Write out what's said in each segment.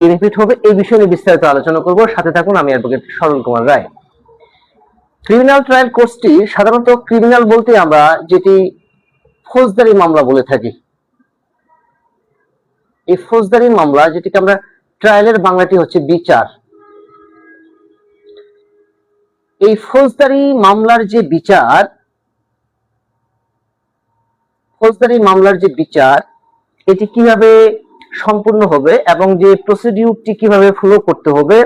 Benefit হবে এই বিষয় নিয়ে বিস্তারিত আলোচনা করব। সাথে থাকুন, আমি অ্যাডভোকেট সরল কুমার রায়। ক্রিমিনাল ট্রায়াল কোর্সটি সাধারণত ক্রিমিনাল বলতে আমরা যেটি ফৌজদারি মামলা বলে থাকি, এই ফৌজদারি মামলা যেটিকে আমরা ট্রায়ালের বাংলাটি হচ্ছে বিচার। এই ফৌজদারি মামলার যে বিচার এটি কিভাবে সম্পূর্ণ হবে এবং যে প্রসিডিউরটি কিভাবে ফলো করতে হবে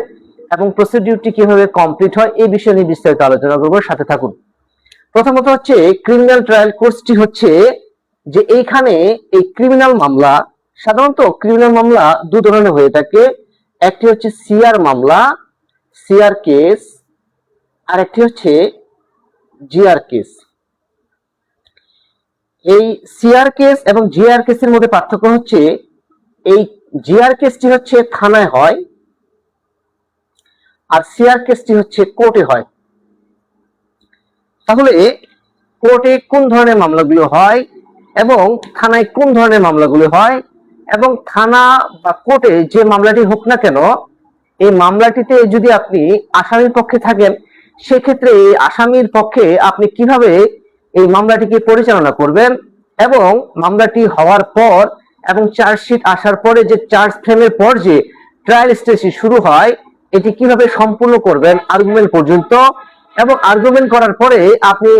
এবং প্রসিডিউরটি কিভাবে কমপ্লিট হয় এই বিষয় নিয়ে বিস্তারিত আলোচনা করব। সাথে থাকুন। প্রথমত হচ্ছে ক্রিমিনাল ট্রায়াল কোর্সটি হচ্ছে যে এইখানে এই ক্রিমিনাল মামলা, সাধারণত ক্রিমিনাল মামলা দু ধরনের হয়ে থাকে। একটি হচ্ছে সিআর মামলা, সিআর কেস, আর একটি হচ্ছে জিআর কেস। এই সিআর কেস এবং জিআর কেসের মধ্যে পার্থক্য হচ্ছে এই জিআর কেসটি হচ্ছে থানায় হয় আর সিআর কেসটি হচ্ছে কোর্টে হয়। তাহলে কোর্টে কোন ধরনের মামলাগুলো হয় এবং থানায় কোন ধরনের মামলাগুলো হয়, এবং থানা বা কোর্টে যে মামলাটি হোক না কেন এই মামলাটিতে যদি আপনি আসামির পক্ষে থাকেন সেক্ষেত্রে এই আসামির পক্ষে আপনি কিভাবে এই মামলাটিকে পরিচালনা করবেন এবং মামলাটি হওয়ার পর এবং চার্জশিট আসার পরে যে চার্জ ফ্রেমের পর যে ট্রায়াল স্টেজটি শুরু হয় এটি কিভাবে সম্পূর্ণ করবেন আর্গুমেন্ট পর্যন্ত, এবং আর্গুমেন্ট করার পরে আপনি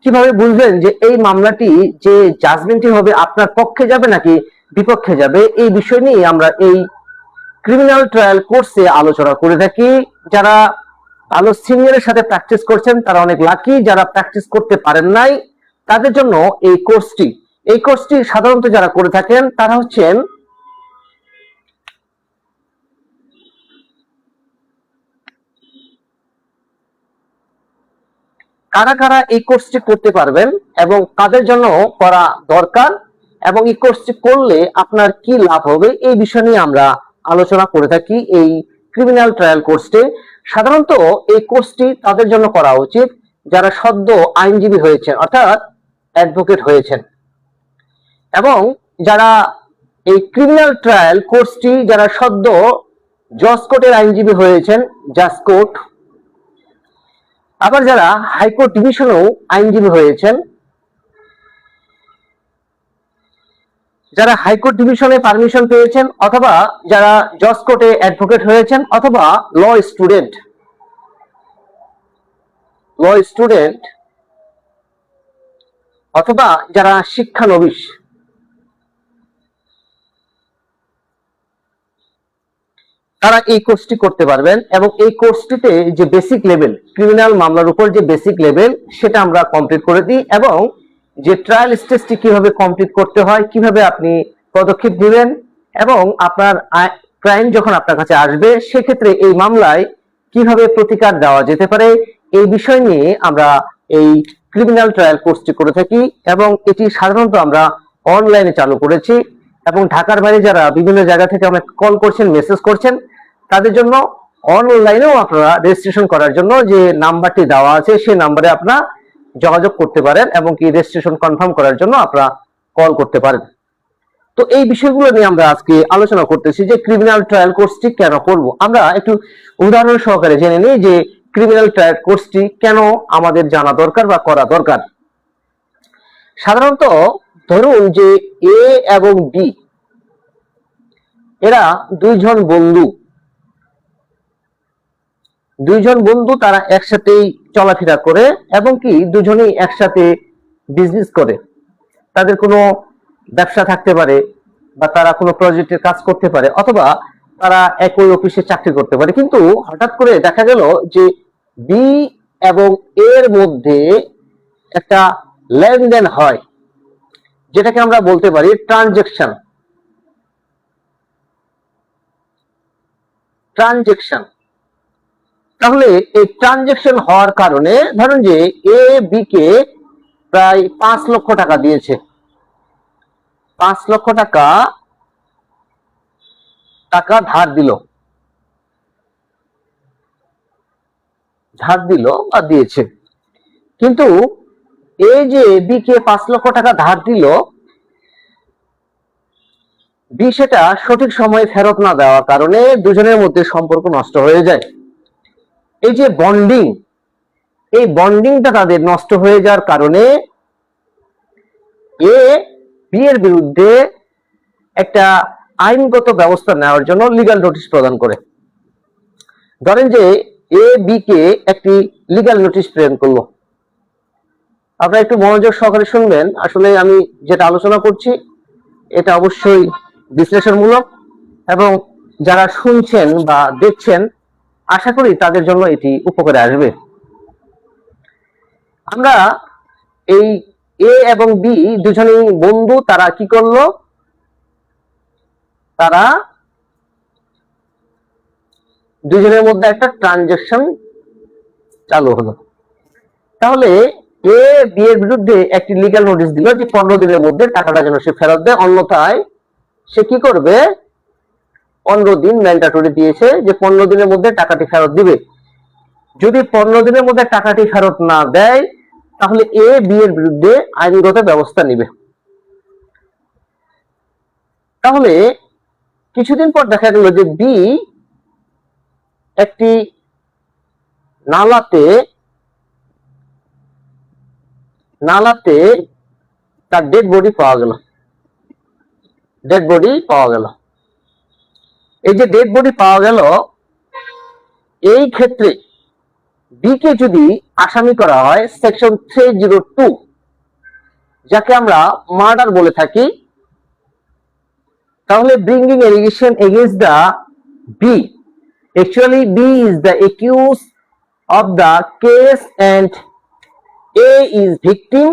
কিভাবে বুঝবেন যে এই মামলাটি যে জাজমেন্টটি হবে আপনার পক্ষে যাবে নাকি বিপক্ষে যাবে, এই বিষয় নিয়ে আমরা এই ক্রিমিনাল ট্রায়াল কোর্সে আলোচনা করে থাকি। যারা ভালো সিনিয়রের সাথে প্র্যাকটিস করছেন তারা অনেক লাকি, যারা প্র্যাকটিস করতে পারেন নাই তাদের জন্য এই কোর্সটি সাধারণত যারা করে থাকেন তারা হচ্ছেন কারা কারা এই কোর্সটি করতে পারবেন এবং কাদের জন্য করা দরকার এবং এই কোর্সটি করলে আপনার কি লাভ হবে এই বিষয় নিয়ে আমরা আলোচনা করে থাকি। এই ক্রিমিনাল ট্রায়াল কোর্সটি সাধারণত এই কোর্সটি তাদের জন্য করা উচিত যারা সদ্য আইনজীবী হয়েছেন অর্থাৎ অ্যাডভোকেট হয়েছেন, এবং যারা এই ক্রিমিনাল ট্রায়াল কোর্সটি যারা সদ্য জজ কোর্টের আইনজীবী হয়েছেন, জাজ কোর্ট, আবার যারা হাইকোর্ট ডিভিশনেও আইনজীবী হয়েছেন, যারা হাইকোর্ট ডিভিশনে পারমিশন পেয়েছেন, অথবা যারা জজ কোর্টে অ্যাডভোকেট হয়েছেন, অথবা ল স্টুডেন্ট, অথবা যারা শিক্ষানবিশ, তারা এই কোর্সটি করতে পারবেন। এবং এই কোর্সটিতে যে বেসিক লেভেল ক্রিমিনাল মামলার উপর যে বেসিক লেভেল সেটা আমরা কমপ্লিট করে দিই, এবং যে ট্রায়াল স্টেজটি কিভাবে কমপ্লিট করতে হয়, কিভাবে আপনি পদক্ষেপ নেবেন এবং আপনার ক্লায়েন্ট যখন আপনার কাছে আসবে সেক্ষেত্রে এই মামলায় কিভাবে প্রতিকার দেওয়া যেতে পারে এই বিষয় নিয়ে আমরা এই ক্রিমিনাল ট্রায়াল কোর্সটি করে থাকি। এবং এটি সাধারণত আমরা অনলাইনে চালু করেছি, এবং ঢাকার বাইরে যারা বিভিন্ন জায়গা থেকে আমাকে কল করছেন, মেসেজ করছেন, তাদের জন্য অনলাইনেও আপনারা রেজিস্ট্রেশন করার জন্য যে নাম্বারটি দেওয়া আছে সেই নাম্বারে আপনারা যোগাযোগ করতে পারেন এবং কি রেজিস্ট্রেশন কনফার্ম করার জন্য আপনারা কল করতে পারেন। তো এই বিষয়গুলো নিয়ে আমরা আজকে আলোচনা করতেছি যে ক্রিমিনাল ট্রায়াল কোর্সটি কেন করব। আমরা একটু উদাহরণ সহকারে জেনে নিই যে ক্রিমিনাল ট্রায়াল কোর্সটি কেন আমাদের জানা দরকার বা করা দরকার। সাধারণত ধরুন যে এ এবং বি এরা দুইজন বন্ধু, তারা একসাথেই চলাফেরা করে এবং কি দুজনেই একসাথে বিজনেস করে, তাদের কোনো ব্যবসা থাকতে পারে বা তারা কোনো প্রজেক্টের কাজ করতে পারে, অথবা তারা একই অফিসে চাকরি করতে পারে। কিন্তু হঠাৎ করে দেখা গেল যে বি এবং এর মধ্যে একটা লেনদেন হয় যেটাকে আমরা বলতে পারি ট্রানজেকশন। তাহলে এই ট্রানজেকশন হওয়ার কারণে ধরুন যে এ বি কে প্রায় 5 লক্ষ টাকা দিয়েছে, 5 লক্ষ টাকা ধার দিল বা দিয়েছে। কিন্তু এই যে বি কে 5 লক্ষ টাকা ধার দিল, বি সেটা সঠিক সময়ে ফেরত না দেওয়ার কারণে দুজনের মধ্যে সম্পর্ক নষ্ট হয়ে যায়। এই যে বন্ডিং, এই বন্ডিংটা তাদের নষ্ট হয়ে যাওয়ার কারণে এ বি এর বিরুদ্ধে একটা আইনগত ব্যবস্থা নেওয়ার জন্য লিগ্যাল নোটিশ প্রদান করে। ধরেন যে এ বি কে একটি লিগ্যাল নোটিশ প্রেরণ করলো। আপনারা একটু মনোযোগ সহকারে শুনবেন। আসলে আমি যেটা আলোচনা করছি এটা অবশ্যই বিশ্লেষণমূলক, এবং যারা শুনছেন বা দেখছেন আশা করি তাদের জন্য এটি উপকারে আসবে। আমরা এই এ এবং বি দুজনেই বন্ধু, তারা কি করলো, তারা দুজনের মধ্যে একটা ট্রানজাকশন চালু হলো। তাহলে এ বি এর বিরুদ্ধে একটি লিগ্যাল নোটিশ দিল যে 15 দিনের মধ্যে টাকাটা যেন সে ফেরত দেয়, অন্যথায় সে কি করবে, 15 দিন ম্যান্ডেটরি দিয়েছে যে 15 দিনের মধ্যে টাকাটি ফেরত দিবে। যদি 15 দিনের মধ্যে টাকাটি ফেরত না দেয় তাহলে এ বি এর বিরুদ্ধে আইনগত ব্যবস্থা নিবে। তাহলে কিছুদিন পর দেখা গেল যে বি একটি নালাতে তার ডেড বডি পাওয়া গেল। এই যে ডেড বডি পাওয়া গেল, এই ক্ষেত্রে বি কে যদি আসামি করা হয় সেকশন 302, যাকে আমরা মার্ডার বলে থাকি, তাহলে bringing allegation against the B, actually B is the accused of the case and A is victim,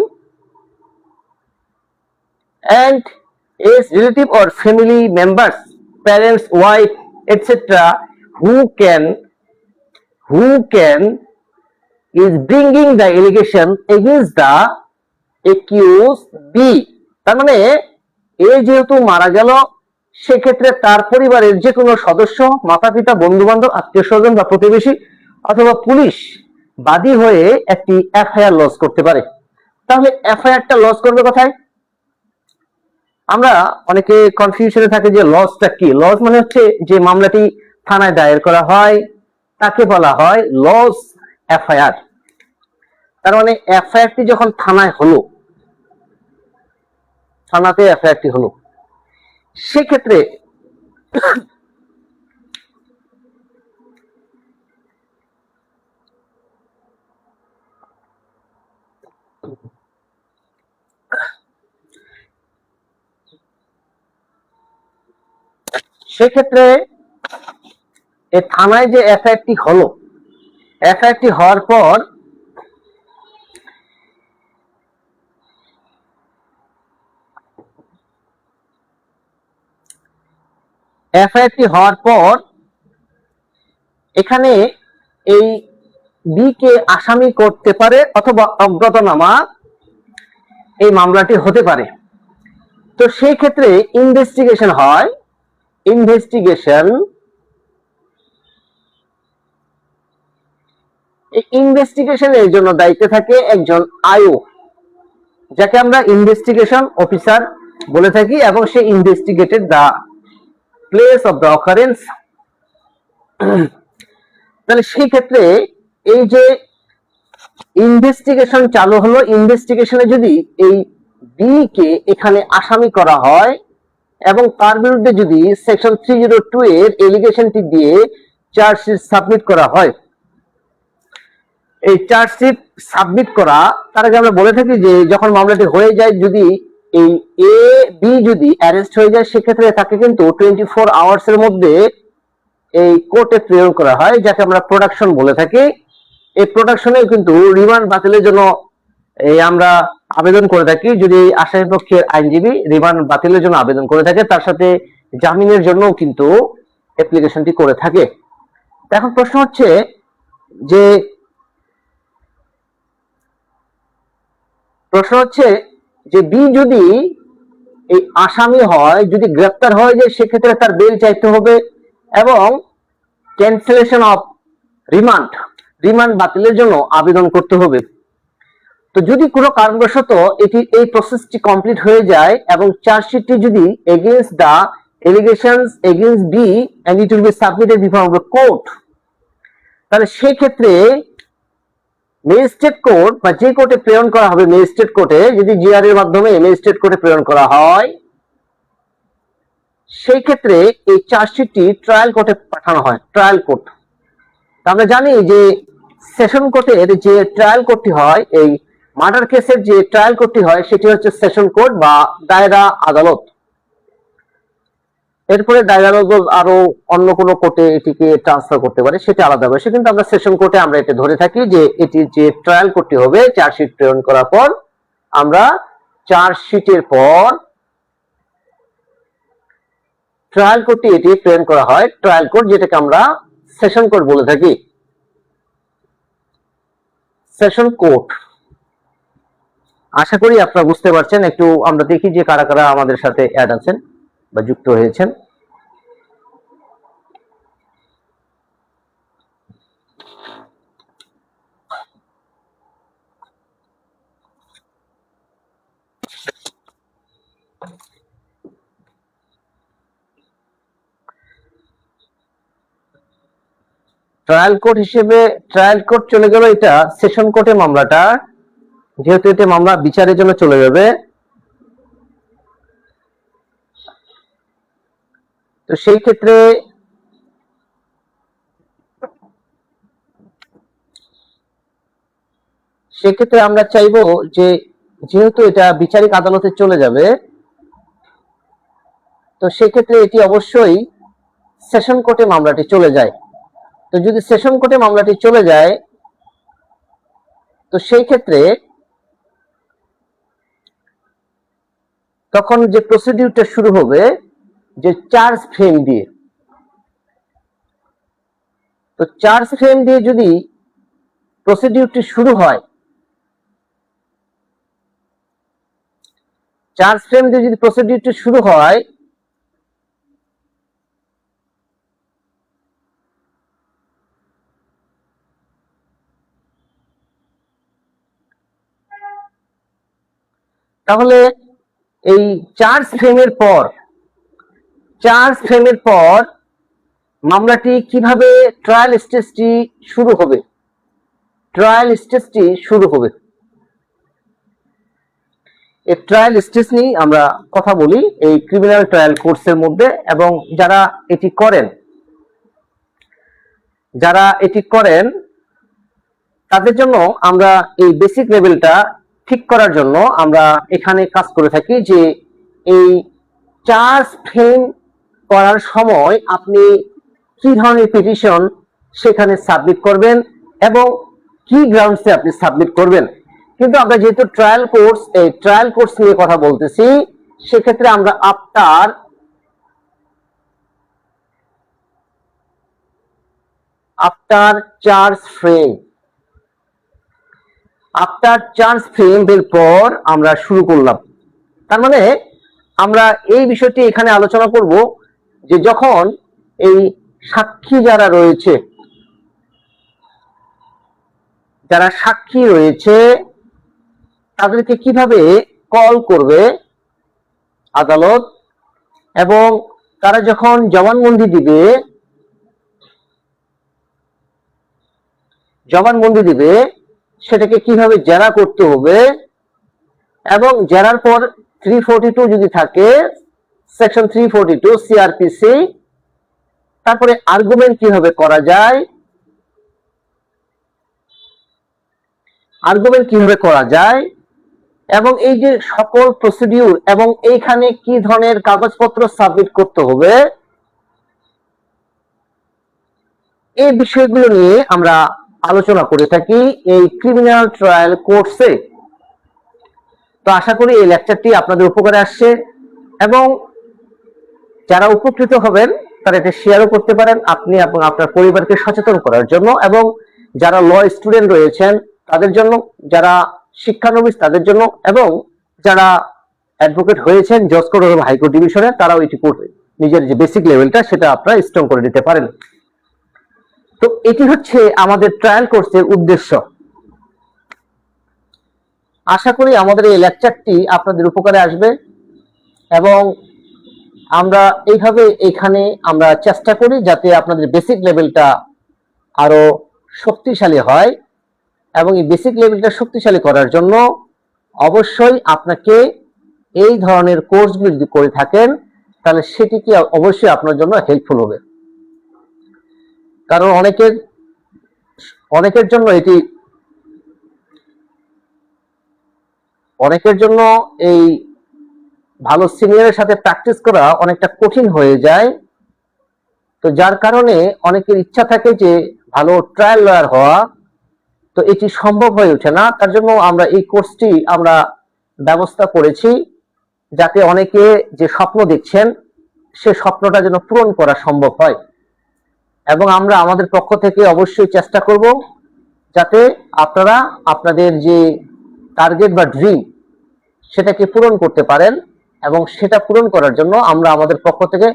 and A's relative or family members, parents, wife, etc. who can is bringing the allegation against the accused B. তার মানে এ যেহেতু মারা গেল, সেক্ষেত্রে তার পরিবারের যে কোনো সদস্য, মাতা পিতা, বন্ধু বান্ধব, আত্মীয় স্বজন বা প্রতিবেশী অথবা পুলিশ বাদী হয়ে একটি এফআইআর লজ করতে পারে। তাহলে এফআইআরটা লজ করবে কোথায়? আমরা অনেকে কনফিউশনে থাকে যে লজটা কি। লজ মানে হচ্ছে যে মামলাটি থানায় দায়ের করা হয় তাকে বলা হয় লজ এফআইআর। তার মানে এফআইআরটি যখন থানায় হলো, থানাতে এফআইআরটি হলো, সেক্ষেত্রে এই থানায় যে এফআইআরটি হলো, এফআইআরটি হওয়ার পর এখানে এই বি কে আসামি করতে পারে অথবা অজ্ঞাতনামা এই মামলাটি হতে পারে। তো সেই ক্ষেত্রে ইনভেস্টিগেশন হয়। ইনভেস্টিগেশনের জন্য দায়িত্বে থাকে একজন আইও, যাকে আমরা ইনভেস্টিগেশন অফিসার বলে থাকি, এবং সে investigated the place of the occurrence. তাহলে সেই ক্ষেত্রে এই যে ইনভেস্টিগেশন চালু হলো, ইনভেস্টিগেশনে যদি এই বি কে এখানে আসামি করা হয় এবং তার বিরুদ্ধে যদি সেকশন 302 এর এলিগেশনটি দিয়ে চার্জশিট সাবমিট করা হয়, এই চার্জশিট সাবমিট করা তার আগে আমরা বলে থাকি যে যখন মামলাটি হয়ে যায়, যদি এই এ বি যদি অ্যারেস্ট হয়ে যায়, সেক্ষেত্রে তাকে কিন্তু 24 আওয়ার্স এর মধ্যে এই কোর্টে প্রেরণ করা হয়, যাকে আমরা প্রোডাকশন বলে থাকি। এই প্রোডাকশনে কিন্তু রিমান্ড বাতিলের জন্য আমরা আবেদন করে থাকি। যদি আসামি পক্ষের আইনজীবী রিমান্ড বাতিলের জন্য আবেদন করে থাকে, তার সাথে জামিনের জন্য কিন্তু অ্যাপ্লিকেশনটি করে থাকে। এখন প্রশ্ন হচ্ছে যে বি যদি এই আসামি হয়, যদি গ্রেফতার হয়ে যায়, সেক্ষেত্রে তার বেল চাইতে হবে এবং ক্যান্সেলেশন অফ রিমান্ড বাতিলের জন্য আবেদন করতে হবে। তো যদি কোনো কারণবশত এই প্রসেসটি কমপ্লিট হয়ে যায় এবং চার্জশিটটি যদি against the allegations against B and it will be submitted before the court. তাহলে সেই ক্ষেত্রে ম্যাজিস্ট্রেট কোর্ট বা যে কোর্টে প্রেরণ করা হবে, ম্যাজিস্ট্রেট কোর্টে যদি জিআর এর মাধ্যমে ম্যাজিস্ট্রেট কোর্টে প্রেরণ করা হয়, সেই ক্ষেত্রে এই চার্জশিটটি ট্রায়াল কোর্টে পাঠানো হয়, ট্রায়াল কোর্ট। আমরা জানি যে সেশন কোর্টের যে ট্রায়াল কোর্টটি হয়, এই মার্ডার কেসের যে ট্রায়াল কোর্টটি হয় সেটি হচ্ছে সেশন কোর্ট বা দায়রা আদালত। এরপরে দায়রা আদালত আরো অন্য কোনো কোর্টে এটিকে ট্রান্সফার করতে পারে, সেটা আলাদা বিষয়, কিন্তু আমরা সেশন কোর্টে আমরা এটা ধরে থাকি যে এটি যে ট্রায়াল কোর্টটি হবে চার্জশিট প্রেরণ করার পর, আমরা চার্জশিটের পর ট্রায়াল কোর্টটি এটি প্রেরণ করা হয়, ট্রায়াল কোর্ট যেটাকে আমরা সেশন কোর্ট বলে থাকি, সেশন কোর্ট। আশা করি আপনারা বুঝতে পারছেন। একটু আমরা দেখি যে কারা কারা আমাদের সাথে অ্যাড আছেন বা যুক্ত হয়েছেন। ট্রায়াল কোর্ট হিসেবে ট্রায়াল কোর্ট চলে গেল, এটা সেশন কোর্টে মামলাটা, যেহেতু এটা মামলা বিচারের জন্য চলে যাবে, তো সেই ক্ষেত্রে আমরা চাইবো যে যেহেতু এটা বিচারিক আদালতে চলে যাবে, তো সেই ক্ষেত্রে এটি অবশ্যই সেশন কোর্টে মামলাটি চলে যায়। তো যদি সেশন কোর্টে মামলাটি চলে যায়, তো সেই ক্ষেত্রে তখন যে প্রসিডিউরটা শুরু হবে যে চার্জ ফ্রেম দিয়ে, তো চার্জ ফ্রেম দিয়ে যদি প্রসিডিউরটি শুরু হয়, চার্জ ফ্রেম দিয়ে যদি প্রসিডিউরটি শুরু হয়, তাহলে এই চার্জ ফ্রেমের পর মামলাটি কিভাবে ট্রায়াল স্টেজটি শুরু হবে, এই ট্রায়াল স্টেজ নিয়ে আমরা কথা বলি এই ক্রিমিনাল ট্রায়াল কোর্সের মধ্যে। এবং যারা এটি করেন তাদের জন্য আমরা এই বেসিক লেভেলটা ঠিক করার জন্য আমরা এখানে কাজ করে থাকি যে এই চার্জ ফ্রেম করার সময় আপনি কি ধরনের পিটিশন সেখানে সাবমিট করবেন এবং কি গ্রাউন্ডসে আপনি সাবমিট করবেন। কিন্তু আমরা যেহেতু ট্রায়াল কোর্স নিয়ে কথা বলতেছি, সেক্ষেত্রে আমরা আফটার চার্জ ফ্রেম এর পর আমরা শুরু করলাম। তার মানে আমরা এই বিষয়টি এখানে আলোচনা করব যে যখন এই সাক্ষী যারা সাক্ষী রয়েছে তাদেরকে কিভাবে কল করবে আদালত, এবং তারা যখন জবানবন্দি দিবে সেটাকে কিভাবে জেরা করতে হবে, এবং জেরার পর 342 যদি থাকে, সেকশন 342 সিআরপিসি, তারপরে আর্গুমেন্ট কিভাবে করা যায়, এবং এই যে সকল প্রসিডিউর এবং এইখানে কি ধরনের কাগজপত্র সাবমিট করতে হবে, এই বিষয়গুলো নিয়ে আমরা আলোচনা করে থাকি এই ক্রিমিনাল ট্রায়াল কোর্সে। তো আশা করি এই লেকচারটি আপনাদের উপকারে আসছে, এবং যারা উপকৃত হবেন তারা এটা শেয়ারও করতে পারেন আপনি এবং আপনার পরিবারকে সচেতন করার জন্য, এবং যারা ল স্টুডেন্ট রয়েছেন তাদের জন্য, যারা শিক্ষানবিশ তাদের জন্য, এবং যারা অ্যাডভোকেট হয়েছেন জজ কোর্ট এবং হাইকোর্ট ডিভিশনে, তারাও এটি করবে, নিজের যে বেসিক লেভেলটা সেটা আপনারা স্ট্রং করে দিতে পারেন। তো এটি হচ্ছে আমাদের ট্রায়াল কোর্সের উদ্দেশ্য। আশা করি আমাদের এই লেকচারটি আপনাদের উপকারে আসবে, এবং আমরা এইভাবে এখানে আমরা চেষ্টা করি যাতে আপনাদের বেসিক লেভেলটা আরো শক্তিশালী হয়, এবং এই বেসিক লেভেলটা শক্তিশালী করার জন্য অবশ্যই আপনাকে এই ধরনের কোর্সগুলো যদি করে থাকেন তাহলে সেটি কি অবশ্যই আপনার জন্য হেল্পফুল হবে। কারণ অনেকের জন্য এই ভালো সিনিয়রের সাথে প্র্যাকটিস করা অনেকটা কঠিন হয়ে যায়। তো যার কারণে অনেকের ইচ্ছা থাকে যে ভালো ট্রায়াল লয়ার হওয়া, তো এটি সম্ভব হয়ে ওঠে না। তার জন্য আমরা এই কোর্সটি আমরা ব্যবস্থা করেছি যাতে অনেকে যে স্বপ্ন দেখছেন সে স্বপ্নটা যেন পূরণ করা সম্ভব হয়, এবং আমরা আমাদের পক্ষ থেকে অবশ্যই চেষ্টা করব যাতে আপনারা আপনাদের যে টার্গেট বা ড্রিম সেটাকে পূরণ করতে পারেন, এবং সেটা পূরণ করার জন্য আমরা আমাদের পক্ষ থেকে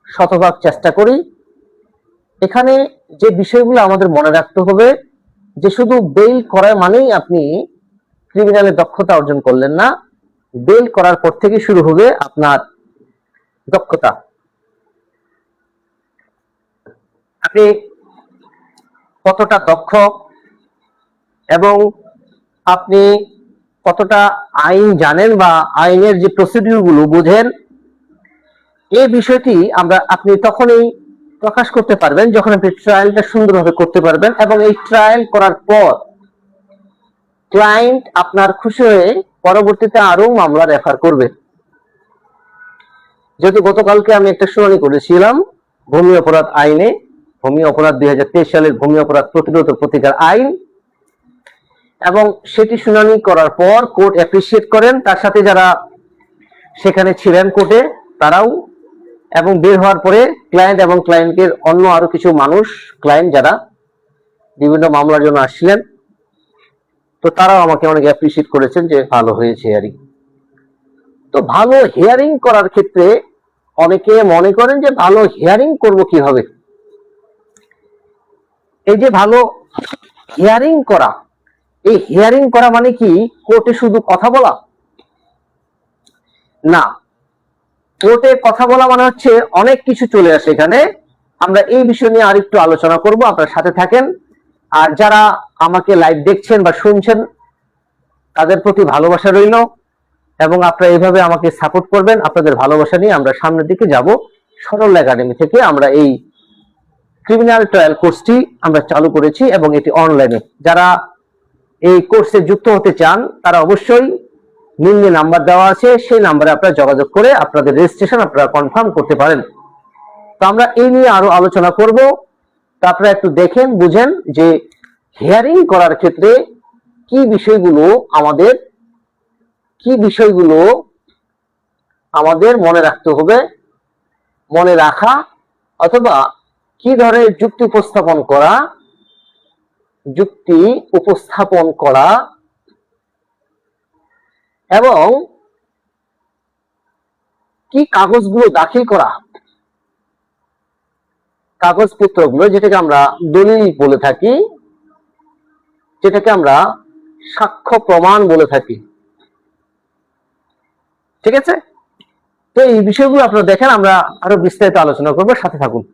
শতভাগ চেষ্টা করি। এখানে যে বিষয়গুলো আমাদের মনে রাখতে হবে যে শুধু বেইল করা মানেই আপনি ক্রিমিনালে দক্ষতা অর্জন করলেন না। বেইল করার পর থেকে শুরু হবে আপনার দক্ষতা। আপনি কতটা দক্ষ এবং আপনি কতটা আইন জানেন বা আইনের যে প্রসিডিউর গুলো বুঝেন, এই বিষয়টি আপনি তখনই প্রকাশ করতে পারবেন যখন আপনি ট্রায়ালটা সুন্দরভাবে করতে পারবেন, এবং এই ট্রায়াল করার পর ক্লায়েন্ট আপনার খুশি হয়ে পরবর্তীতে আরো মামলা রেফার করবে। যেহেতু গতকালকে আমি একটা শুনানি করেছিলাম ভূমি অপরাধ আইনে, ভূমি অপরাধ 2023 সালের ভূমি অপরাধ প্রতিরোধ ও প্রতিকার আইন, এবং সেটি শুনানি করার পর কোর্ট অ্যাপ্রিসিয়েট করেন, তার সাথে যারা সেখানে ছিলেন কোর্টে তারাও, এবং বের হওয়ার পরে ক্লায়েন্ট এবং ক্লায়েন্টের অন্য আরো কিছু মানুষ ক্লায়েন্ট যারা বিভিন্ন মামলার জন্য আসছিলেন, তো তারাও আমাকে অনেক অ্যাপ্রিসিয়েট করেছেন যে ভালো হয়েছে হিয়ারিং। তো ভালো হিয়ারিং করার ক্ষেত্রে অনেকে মনে করেন যে ভালো হিয়ারিং করব কিভাবে। এই যে ভালো হিয়ারিং করা, এই হিয়ারিং করা মানে কি কোর্টে শুধু কথা বলা? না, কোর্টে কথা বলা মানে হচ্ছে অনেক কিছু চলে আসে এখানে। আমরা এই বিষয় নিয়ে আরেকটু আলোচনা করব, আপনারা সাথে থাকেন। আর যারা আমাকে লাইভ দেখছেন বা শুনছেন তাদের প্রতি ভালোবাসা রইল, এবং আপনারা এইভাবে আমাকে সাপোর্ট করবেন। আপনাদের ভালোবাসা নিয়ে আমরা সামনের দিকে যাব। সরল একাডেমি থেকে আমরা এই ক্রিমিনাল ট্রায়াল কোর্সটি আমরা চালু করেছি, এবং এটি অনলাইনে। যারা এই কোর্সে যুক্ত হতে চান তারা অবশ্যই নিম্নে নাম্বার দেওয়া আছে, সেই নাম্বারে আপনারা যোগাযোগ করে আপনাদের রেজিস্ট্রেশন আপনারা কনফার্ম করতে পারেন। তো আমরা এই নিয়ে আরো আলোচনা করব। তো আপনারা একটু দেখেন, বুঝেন যে হিয়ারিং করার ক্ষেত্রে কি বিষয়গুলো আমাদের মনে রাখতে হবে, মনে রাখা, অথবা কি ধরনের যুক্তি উপস্থাপন করা এবং কি কাগজগুলো দাখিল করা, কাগজপত্রগুলো যেটাকে আমরা দলিল বলে থাকি, যেটাকে আমরা সাক্ষ্য প্রমাণ বলে থাকি। ঠিক আছে? তো এই বিষয়গুলো আপনারা দেখেন, আমরা আরো বিস্তারিত আলোচনা করবো, সাথে থাকুন।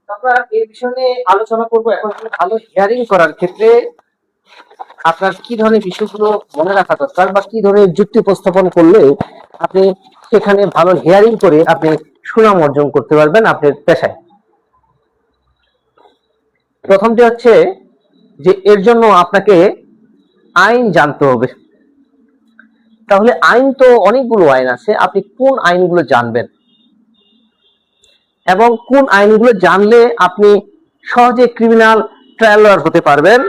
আমরা এই বিষয় নিয়ে আলোচনা করবো। এখন ভালো হিয়ারিং করার ক্ষেত্রে আপনার কি ধরনের বিষয়গুলো মনে রাখা দরকার, বা কি ধরনের যুক্তি উপস্থাপন করলে আপনি সেখানে ভালো হিয়ারিং করে আপনি সুনাম অর্জন করতে পারবেন আপনার পেশায়। প্রথমটি হচ্ছে যে এর জন্য আপনাকে আইন জানতে হবে। তাহলে আইন তো অনেকগুলো আইন আছে, আপনি কোন আইনগুলো জানবেন এবং কোন আইনগুলো জানলে আপনি সহজে ক্রিমিনাল ট্রায়াল লয়ার হতে পারবেন,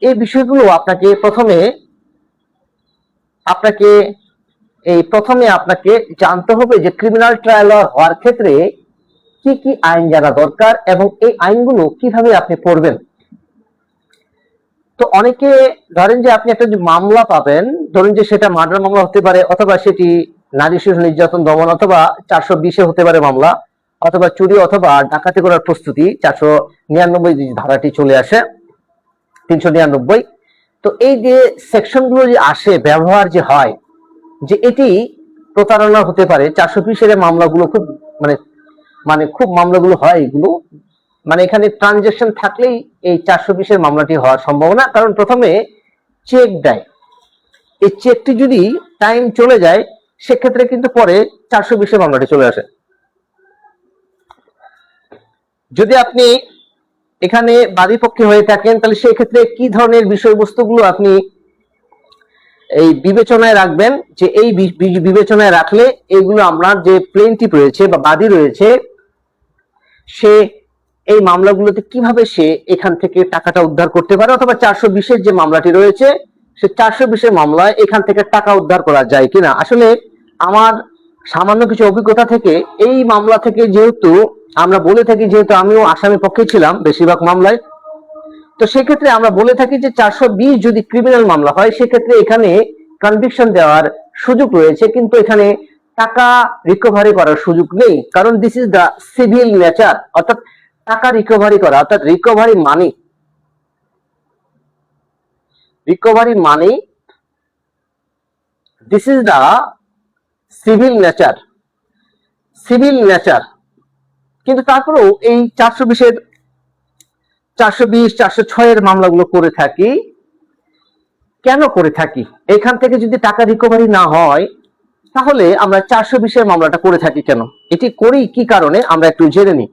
এই বিষয়গুলো আপনাকে এই প্রথমে আপনাকে জানতে হবে যে ক্রিমিনাল ট্রায়াল হওয়ার ক্ষেত্রে কি কি আইন জানা দরকার এবং এই আইনগুলো কিভাবে আপনি পড়বেন। তো অনেকে ধরেন যে আপনি একটা যে মামলা পাবেন, ধরুন যে সেটা মার্ডার মামলা হতে পারে, অথবা সেটি নারী শিশু নির্যাতন দমন, অথবা 420-এ হতে পারে মামলা, অথবা চুরি অথবা ডাকাতি করার প্রস্তুতি 499 ধারাটি চলে আসে, 399। তো এই যে সেকশনগুলো যে আসে, ব্যবহার যে হয়, যে এটি প্রতারণা হতে পারে। 420-এর মামলাগুলো খুব খুব মামলাগুলো হয় এগুলো, এখানে ট্রানজাকশন থাকলেই এই 420-এর মামলাটি হওয়ার সম্ভাবনা। কারণ প্রথমে চেক দেয়, এই চেকটি যদি টাইম চলে যায় সেক্ষেত্রে কিন্তু পরে 420-এর মামলাটি চলে আসে। যদি আপনি এখানে বাদী পক্ষে হয়ে থাকেন তাহলে সেই ক্ষেত্রে কি ধরনের বিষয়বস্তুগুলো আপনি এই বিবেচনায় রাখবেন, যে এই বিবেচনায় রাখলে এইগুলো আমরা যে প্লেনটিফ রয়েছে বা বাদী রয়েছে, সে এই মামলাগুলোতে কিভাবে সে এখান থেকে টাকাটা উদ্ধার করতে পারে, অথবা 420-এর যে মামলাটি রয়েছে সে 420-এর মামলায় এখান থেকে টাকা উদ্ধার করা যায় কিনা। আসলে আমার সামান্য কিছু অভিজ্ঞতা থেকে এই মামলা থেকে যেহেতু আমরা বলে থাকি, যেহেতু আমিও আসামি পক্ষে ছিলাম বেশিরভাগ মামলায়, তো সেক্ষেত্রে আমরা বলে থাকি যে 420 যদি ক্রিমিনাল মামলা হয় সেক্ষেত্রে এখানে কনভিকশন দেওয়ার সুযোগ রয়েছে, কিন্তু এখানে টাকা রিকভারি করার সুযোগ নেই। কারণ this is the civil nature, অর্থাৎ টাকা রিকভারি করা, অর্থাৎ recovery money this is the civil nature. কিন্তু তারপরেও এই 420-এর 406-এর মামলাগুলো করে থাকি। কেন করে থাকি? এখান থেকে যদি টাকা রিকভারি না হয় তাহলে আমরা 420-এর মামলাটা করে থাকি কেন, এটি করি কি কারণে আমরা একটু জেনে নিই।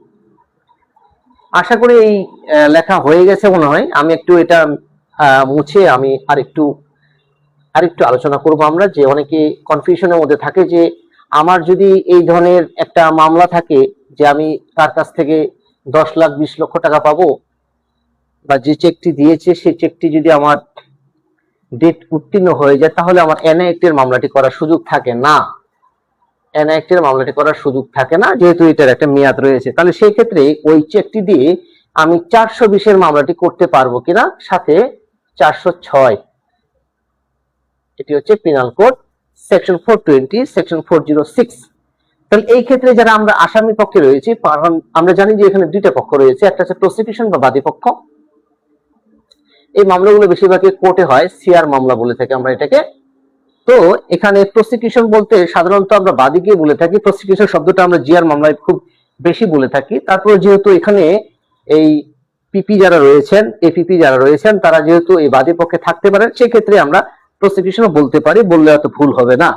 আশা করি এই লেখা হয়ে গেছে মনে হয়। আমি একটু এটা মুছে আমি আরেকটু আলোচনা করব আমরা, যে অনেকে কনফিউশনের মধ্যে থাকে যে আমার যদি এই ধরনের একটা মামলা থাকে যে আমি তার কাছ থেকে 10 লাখ 20 লক্ষ টাকা পাবো, বা যে চেকটি দিয়েছে সেই চেকটি যদি আমার ডেট উত্তীর্ণ হয়ে যায় তাহলে আমার এনআই অ্যাক্টের মামলাটি করার সুযোগ থাকে না। যেহেতু এটার একটা মেয়াদ রয়েছে। তাহলে সেই ক্ষেত্রে ওই চেকটি দিয়ে আমি 420-এর মামলাটি করতে পারবো কিনা, সাথে 406, এটি হচ্ছে পিনাল কোড সেকশন 420 সেকশন 406। তাহলে এই ক্ষেত্রে যারা আমরা আসামি পক্ষে রয়েছি, আমরা জানি যে এখানে দুইটা পক্ষ রয়েছে, একটা হচ্ছে প্রসিকিউশন বা বাদী পক্ষ। এই মামলাগুলো বেশিরভাগই কোর্টে হয়, সিআর মামলা বলে থাকি আমরা এটাকে। তো এখানে প্রসিকিউশন বলতে সাধারণত আমরা বাদীকে বলে থাকি, প্রসিকিউশন শব্দটা আমরা জিআর মামলায় খুব বেশি বলে থাকি। তারপর যেহেতু এখানে এই পিপি যারা রয়েছেন তারা যেহেতু এই বাদী পক্ষে থাকতে পারেন, সেক্ষেত্রে আমরা প্রসিকিউশনও বলতে পারি, বললে অত ভুল হবে না।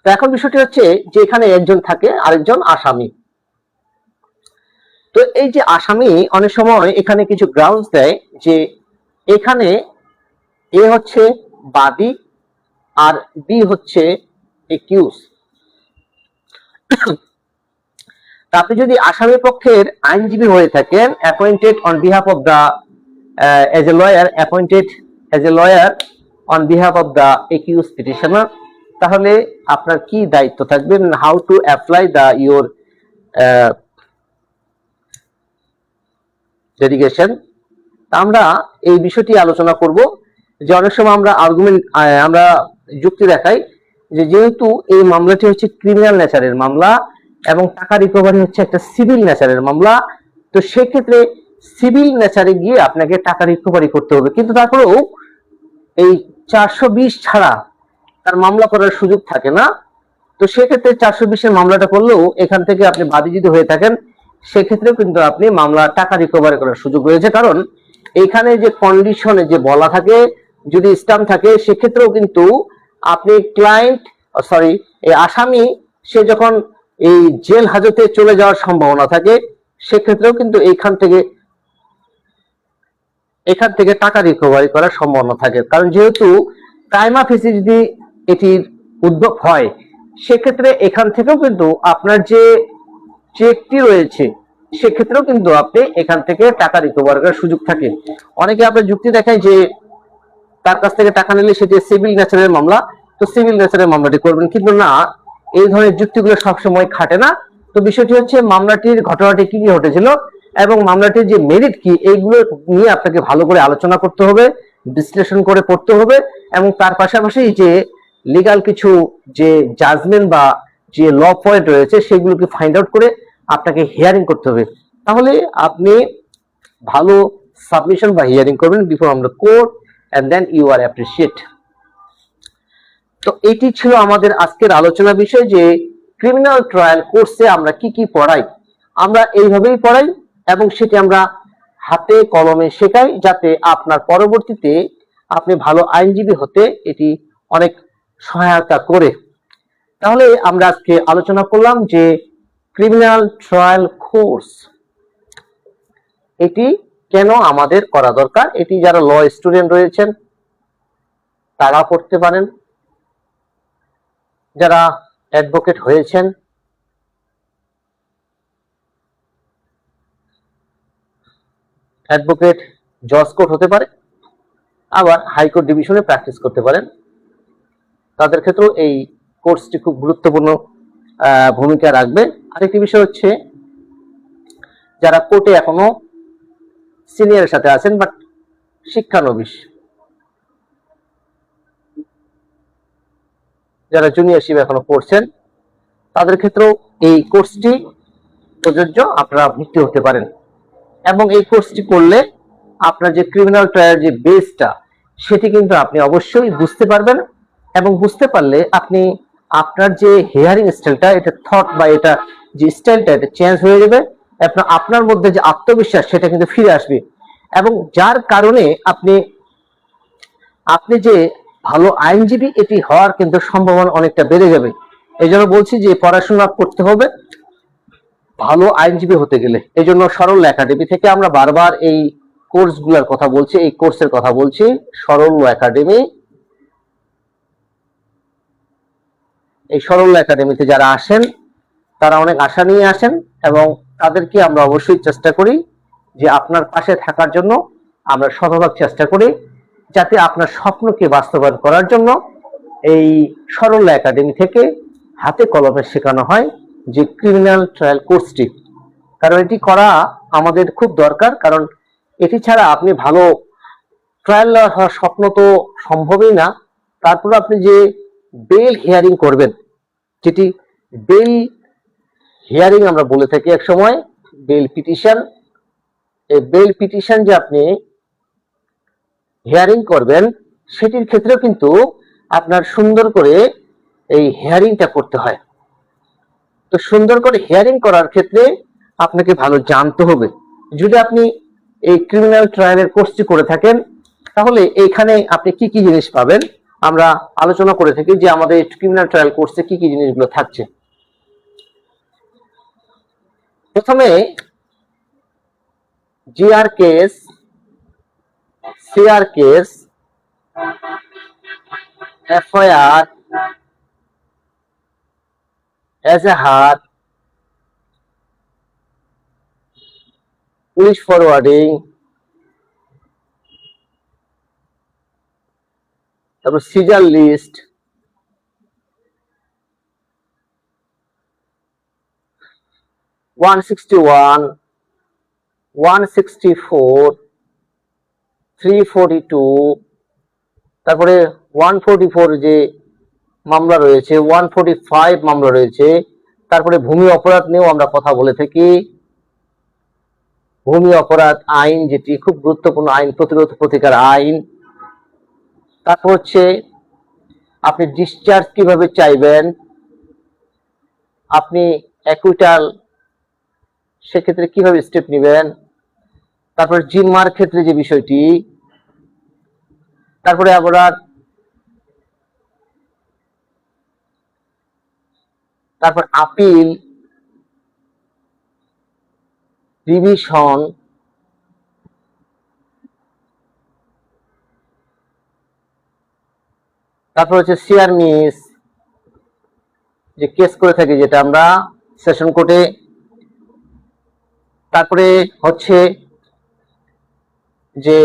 তো এখন বিষয়টি হচ্ছে যে এখানে একজন থাকে, আরেকজন আসামি। তো এই যে আসামি অনেক সময় এখানে কিছু গ্রাউন্ডস দেয়, যে এখানে এ হচ্ছে বাদী আর বি হচ্ছে একিউজ। আপনি যদি আসামি পক্ষের আইনজীবী হয়ে থাকেন, appointed on behalf of the as a lawyer on behalf of the accused petitioner, তাহলে আপনার কি দায়িত্ব থাকবে, how to apply the your dedication. আমরা এই বিষয়টি আলোচনা করব, যে অনেক সময় আমরা যুক্তি দেখাই যে যেহেতু এই মামলাটি হচ্ছে ক্রিমিনাল নেচারের মামলা এবং টাকা রিকভারি হচ্ছে একটা সিভিল নেচারের মামলা, তো সেক্ষেত্রে সিভিল নেচারে গিয়ে আপনাকে টাকা রিকভারি করতে হবে। কিন্তু তারপরেও এই 420 ছাড়া তার মামলা করার সুযোগ থাকে না। তো সেক্ষেত্রে 420-এর মামলাটা করলেও এখান থেকে আপনি বাদী যদি হয়ে থাকেন সেক্ষেত্রেও কিন্তু আপনি মামলা টাকা রিকভারি করার সুযোগ রয়েছে। কারণ এইখানে যে কন্ডিশনে যে বলা থাকে, যদি স্ট্যাম্প থাকে, সেক্ষেত্রেও কিন্তু আপনি এই আসামি সে যখন এই জেল হাজতে চলে যাওয়ার সম্ভাবনা থাকে, সেক্ষেত্রেও কিন্তু এখান থেকে টাকা রিকভারি করার সম্ভাবনা থাকে। কারণ যেহেতু প্রাইমা ফেসি যদি এটির উদ্ভব হয়, সেক্ষেত্রে এখান থেকেও কিন্তু আপনার যে চেকটি রয়েছে সেক্ষেত্রেও কিন্তু আপনি এখান থেকে টাকা রিকভার করার সুযোগ থাকে। অনেকে আপনার যুক্তি দেখায় যে তার কাছ থেকে টাকা নিলে সেটি সিভিল নেচারের মামলা, তো সিভিল নেচারের মামলাটি করবেন, কিন্তু না, এই ধরনের যুক্তিগুলো সবসময় খাটে না। তো বিষয়টি হচ্ছে মামলাটির ঘটনাটি কি কি ঘটেছিল এবং মামলাটির যে মেরিট কি, এইগুলো নিয়ে আপনাকে ভালো করে আলোচনা করতে হবে, বিশ্লেষণ করে পড়তে হবে, এবং তার পাশাপাশি যে লিগাল কিছু যে জাজমেন্ট বা যে ল পয়েন্ট রয়েছে সেগুলোকে ফাইন্ড আউট করে আপনাকে হিয়ারিং করতে হবে। তাহলে আপনি ভালো সাবমিশন বা হিয়ারিং করবেন বিফোর আমরা court, and then you are appreciate. তো এটি ছিল আমাদের আজকের আলোচনা বিষয় যে ক্রিমিনাল ট্রায়াল কোর্সে আমরা কি কি পড়াই। আমরা এইভাবেই পড়াই এবং সেটি আমরা হাতে কলমে শেখাই, যাতে আপনার পরবর্তীতে আপনি ভালো আইনজীবী হতে এটি অনেক সহায়তা করে। তাহলে আমরা আজকে আলোচনা করলাম যে ক্রিমিনাল ট্রায়াল কোর্স এটি কেন আমাদের করা দরকার। এটি যারা ল স্টুডেন্ট রয়েছেন তারা পড়তে পারেন, যারা অ্যাডভোকেট হয়েছেন, অ্যাডভোকেট জজ কোর্ট হতে পারে, আবার হাইকোর্ট ডিভিশনে প্র্যাকটিস করতে পারেন, তাদের ক্ষেত্রেও এই কোর্সটি খুব গুরুত্বপূর্ণ ভূমিকা রাখবে। আরেকটি বিষয় হচ্ছে যারা কোর্টে এখনো সিনিয়রের সাথে আছেন বাট শিক্ষানবিশ, যারা জুনিয়রশিপ এখনো পড়ছেন, তাদের ক্ষেত্রেও এই কোর্সটি প্রযোজ্য, আপনারা ভর্তি হতে পারেন। এবং এই কোর্সটি করলে আপনার যে ক্রিমিনাল ট্রায়াল যে বেসটা সেটি কিন্তু আপনি অবশ্যই বুঝতে পারবেন, এবং বুঝতে পারলে আপনি আপনার যে হিয়ারিং স্টাইলটা, এটা থট বা এটা যে স্টাইলটা, এটা চেঞ্জ হয়ে যাবে। আপনার মধ্যে যে আত্মবিশ্বাস সেটা কিন্তু ফিরে আসবে, এবং যার কারণে আপনি যে ভালো আইনজীবী এটি হওয়ার কিন্তু সম্ভাবনা অনেকটা বেড়ে যাবে। এই জন্য বলছি যে পড়াশোনা করতে হবে ভালো আইনজীবী হতে গেলে। এই জন্য সরল একাডেমি থেকে আমরা বারবার এই কোর্সগুলোর কথা বলছি, এই কোর্সের কথা বলছি। সরল একাডেমি, এই সরল একাডেমিতে যারা আসেন তারা অনেক আশা নিয়ে আসেন, এবং তাদেরকে আমরা অবশ্যই চেষ্টা করি যে আপনার পাশে থাকার জন্য আমরা শতভাগ চেষ্টা করি, যাতে আপনার স্বপ্নকে বাস্তবায়ন করার জন্য এই সরল একাডেমি থেকে হাতে কলমে শেখানো হয় যে ক্রিমিনাল ট্রায়াল কোর্সটি। কারণ এটি করা আমাদের খুব দরকার, কারণ এটি ছাড়া আপনি ভালো ট্রায়াল হওয়ার স্বপ্ন তো সম্ভবই না। তারপর আপনি যে বেল হিয়ারিং করবেন, যেটি বেল হিয়ারিং আমরা বলে থাকি এক সময়, বেল পিটিশন, এই বেল পিটিশন যে আপনি হিয়ারিং করবেন সেটির ক্ষেত্রেও কিন্তু আপনার সুন্দর করে এই হিয়ারিংটা করতে হয়। তো সুন্দর করে হিয়ারিং করার ক্ষেত্রে আপনাকে ভালো জানতে হবে। যদি আপনি এই ক্রিমিনাল ট্রায়ালের কোর্সটি করে থাকেন তাহলে এইখানে আপনি কি কি জিনিস পাবেন আমরা আলোচনা করে থাকি যে আমাদের ক্রিমিনাল ট্রায়াল কোর্সে কি কি জিনিসগুলো থাকছে। প্রথমে GR case, CR case, FIR, এজাহার, পুলিশ ফরওয়ার্ডিং, তারপর সিজার লিস্ট, ওয়ান 164, 342, তারপরে 144 যে মামলা রয়েছে, 145 মামলা রয়েছে। তারপরে ভূমি অপরাধ নিয়েও আমরা কথা বলে থাকি। ভূমি অপরাধ আইন, যেটি খুব গুরুত্বপূর্ণ আইন, প্রতিরোধ প্রতিকার আইন। তারপর হচ্ছে আপনি ডিসচার্জ কিভাবে চাইবেন, আপনি অ্যাকুইটাল সেক্ষেত্রে কিভাবে স্টেপ নেবেন, তারপর জিম্মার ক্ষেত্রে যে বিষয়টি, তারপরে আবার তারপর আপিল, রিভিশন, তারপর হচ্ছে সিআর মিস যে কেস করে থাকি যেটা আমরা সেশন কোর্টে। তারপরে হচ্ছে যে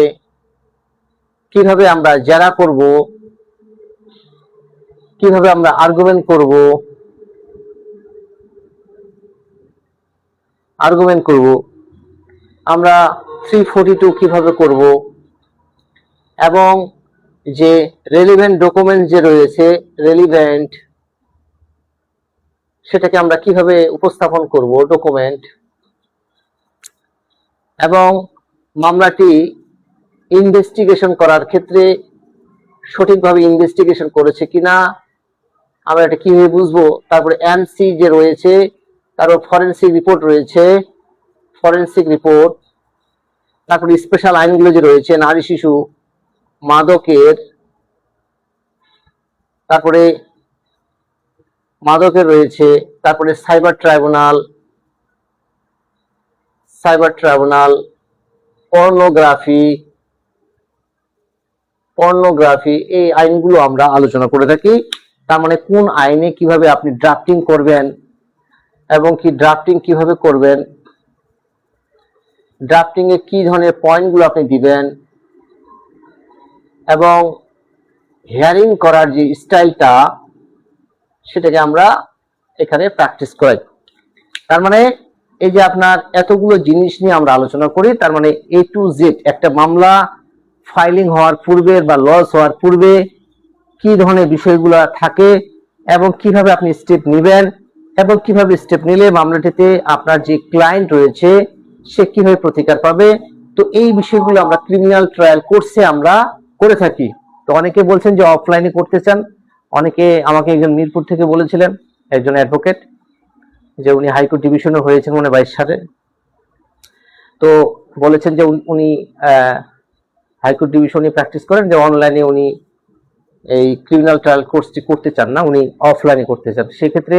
কিভাবে আমরা জেরা করব, কিভাবে আমরা আর্গুমেন্ট করব, আমরা 342 কিভাবে করব, এবং যে রেলিভেন্ট ডকুমেন্ট যে রয়েছে রেলিভেন্ট, সেটাকে আমরা কিভাবে উপস্থাপন করব ডকুমেন্ট, এবং মামলাটি ইনভেস্টিগেশন করার ক্ষেত্রে সঠিকভাবে ইনভেস্টিগেশন করেছে কিনা আমরা এটা কিভাবে বুঝবো। তারপরে এনসি যে রয়েছে, তারপর ফরেনসিক রিপোর্ট রয়েছে, ফরেনসিক রিপোর্ট, তারপরে স্পেশাল আইনগুলো যে রয়েছে নারী শিশু মাদকের, তারপরে মাদকের রয়েছে, তারপরে সাইবার ট্রাইব্যুনাল, পর্নোগ্রাফি, এই আইনগুলো আমরা আলোচনা করে থাকি। তার মানে কোন আইনে কিভাবে আপনি ড্রাফটিং করবেন এবং কি ড্রাফটিং কিভাবে করবেন, ড্রাফটিং এ কি ধরনের পয়েন্টগুলো আপনি দিবেন, এবং হিয়ারিং করার যে স্টাইলটা সেটাকে আমরা এখানে প্র্যাকটিস করাই। তার মানে এই যে আপনার এতগুলো জিনিস নিয়ে আমরা আলোচনা করি, তার মানে A to Z একটা মামলা ফাইলিং হওয়ার পূর্বে বা লস হওয়ার পূর্বে কি ধরনের বিষয়গুলো থাকে এবং কিভাবে আপনি স্টেপ নেবেন, এবং কিভাবে স্টেপ নিলে মামলাটিতে আপনার যে ক্লায়েন্ট রয়েছে সে কিভাবে প্রতিকার পাবে। তো এই বিষয়গুলো আমরা ক্রিমিনাল ট্রায়াল কোর্সে আমরা করে থাকি। তো অনেকে বলছেন যে অফলাইনে করতে চান, অনেকে আমাকে একজন মিরপুর থেকে বলেছিলেন, একজন অ্যাডভোকেট, যে উনি হাইকোর্ট ডিভিশনে হয়েছেন মনে 22 সালে, তো বলেছেন যে উনি হাইকোর্ট ডিভিশনে প্র্যাকটিস করেন, যে অনলাইনে উনি এই ক্রিমিনাল ট্রায়াল কোর্সটি করতে চান না, উনি অফলাইনে করতে চান। সেক্ষেত্রে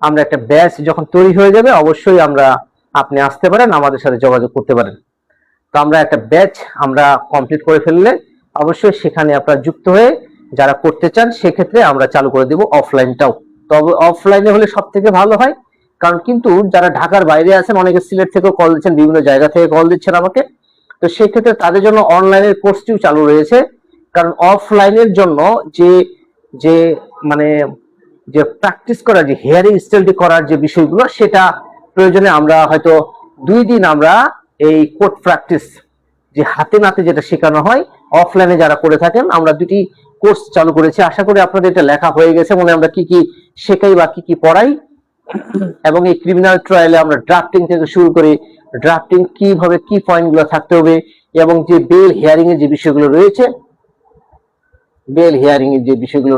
আমরা একটা ব্যাচ যখন তৈরি হয়ে যাবে অবশ্যই আপনি আসতে পারেন, আমাদের সাথে যোগাযোগ করতে পারেন। তো আমরা একটা ব্যাচ আমরা কমপ্লিট করে ফেললে অবশ্যই সেখানে আপনারা যুক্ত হয়ে যারা করতে চান সেক্ষেত্রে আমরা চালু করে দেব অফলাইনটাও। তবে অফলাইনে হলে সব থেকে ভালো হয়, কারণ কিন্তু যারা ঢাকার বাইরে আছেন, অনেকে সিলেট থেকেও কল দিচ্ছেন, বিভিন্ন জায়গা থেকে কল দিচ্ছেন আমাকে, তো সেক্ষেত্রে তাদের জন্য অনলাইনের কোর্সটিও চালু রয়েছে। কারণ অফলাইনের জন্য যে যে মানে যে প্র্যাকটিস করার যে হিয়ারিং স্টাইলটি করার যে বিষয়গুলো, সেটা প্রয়োজনে আমরা হয়তো 2 দিন আমরা এই কোর্ট প্র্যাকটিস যে হাতে নাতে যেটা শেখানো হয় অফলাইনে যারা করে থাকেন, আমরা 2টি কোর্স চালু করেছি। আশা করি আপনাদের এটা লেখা হয়ে গেছে, মানে আমরা কি কি শেখাই বা কি কি পড়াই, এবং এই ক্রিমিনাল ট্রায়ালে আমরা ড্রাফটিং থেকে শুরু করে ড্রাফটিং কিভাবে কি পয়েন্টগুলো থাকতে হবে, এবং যে বেল হিয়ারিং এর যে বিষয়গুলো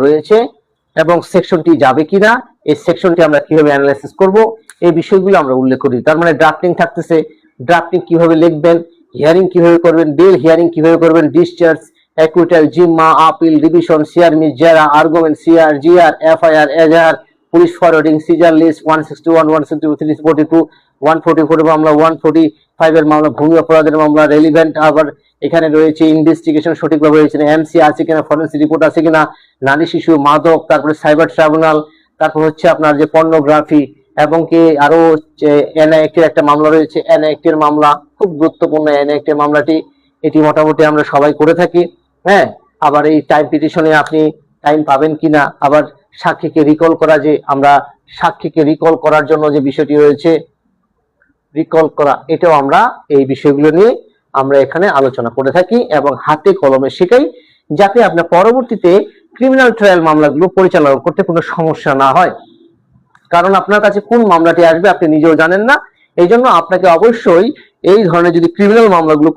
রয়েছে, এবং সেকশনটি যাবে কিনা, এই সেকশনটি আমরা কিভাবে অ্যানালাইসিস করব, এই বিষয়গুলো আমরা উল্লেখ করি। তার মানে ড্রাফটিং থাকতেছে, ড্রাফটিং কিভাবে লিখবেন, হিয়ারিং কিভাবে করবেন, বেল হিয়ারিং কিভাবে করবেন, ডিসচার্জ, অ্যাকুইটাল, জিম্মা, আপিল, রিভিশন, সিআর মিস, জেরা, আর্গুমেন্ট, সিআর, জিআর, এফআইআর, এজাহার, পুলিশ ফরওয়ার্ডিং, সিজার লিস্ট, 161, 162, 342, 144 মামলা, 145 এর মামলা, ভূমি অপরাধের মামলা, রেলিভেন্ট, আবার এখানে রয়েছে ইনভেস্টিগেশন সঠিকভাবে হয়েছে না, এমসি আছে কিনা, ফরেন্সিক রিপোর্ট আছে কিনা, নারী শিশু মাদক, তারপরে সাইবার ট্রাইব্যুনাল, তারপর হচ্ছে আপনার যে পর্নোগ্রাফি, এবং কি আরো এনআইএক্টের একটা মামলা রয়েছে, এনআইএক্টের মামলা খুব গুরুত্বপূর্ণ। এনআইএক্টের মামলাটি এটি মোটামুটি আমরা সবাই করে থাকি। হ্যাঁ, আবার এই টাইম পিটিশনে আপনি টাইম পাবেন কিনা, আবার সাক্ষীকে রিকল করা, যে আমরা সাক্ষীকে রিকল করার জন্য যে বিষয়টি রয়েছে রিকল করা, এটাও আমরা এই বিষয়গুলো নিয়ে আমরা এখানে আলোচনা করে থাকি এবং হাতে কলমে শেখাই, যাতে আপনার পরবর্তীতে ক্রিমিনাল ট্রায়াল মামলাগুলো পরিচালনা করতে কোনো সমস্যা না হয়। কারণ আপনার কাছে কোন মামলাটি আসবে আপনি নিজেও জানেন না, এই জন্য আপনাকে অবশ্যই এই ধরনের যদি ক্রিমিনাল মামলাগুলো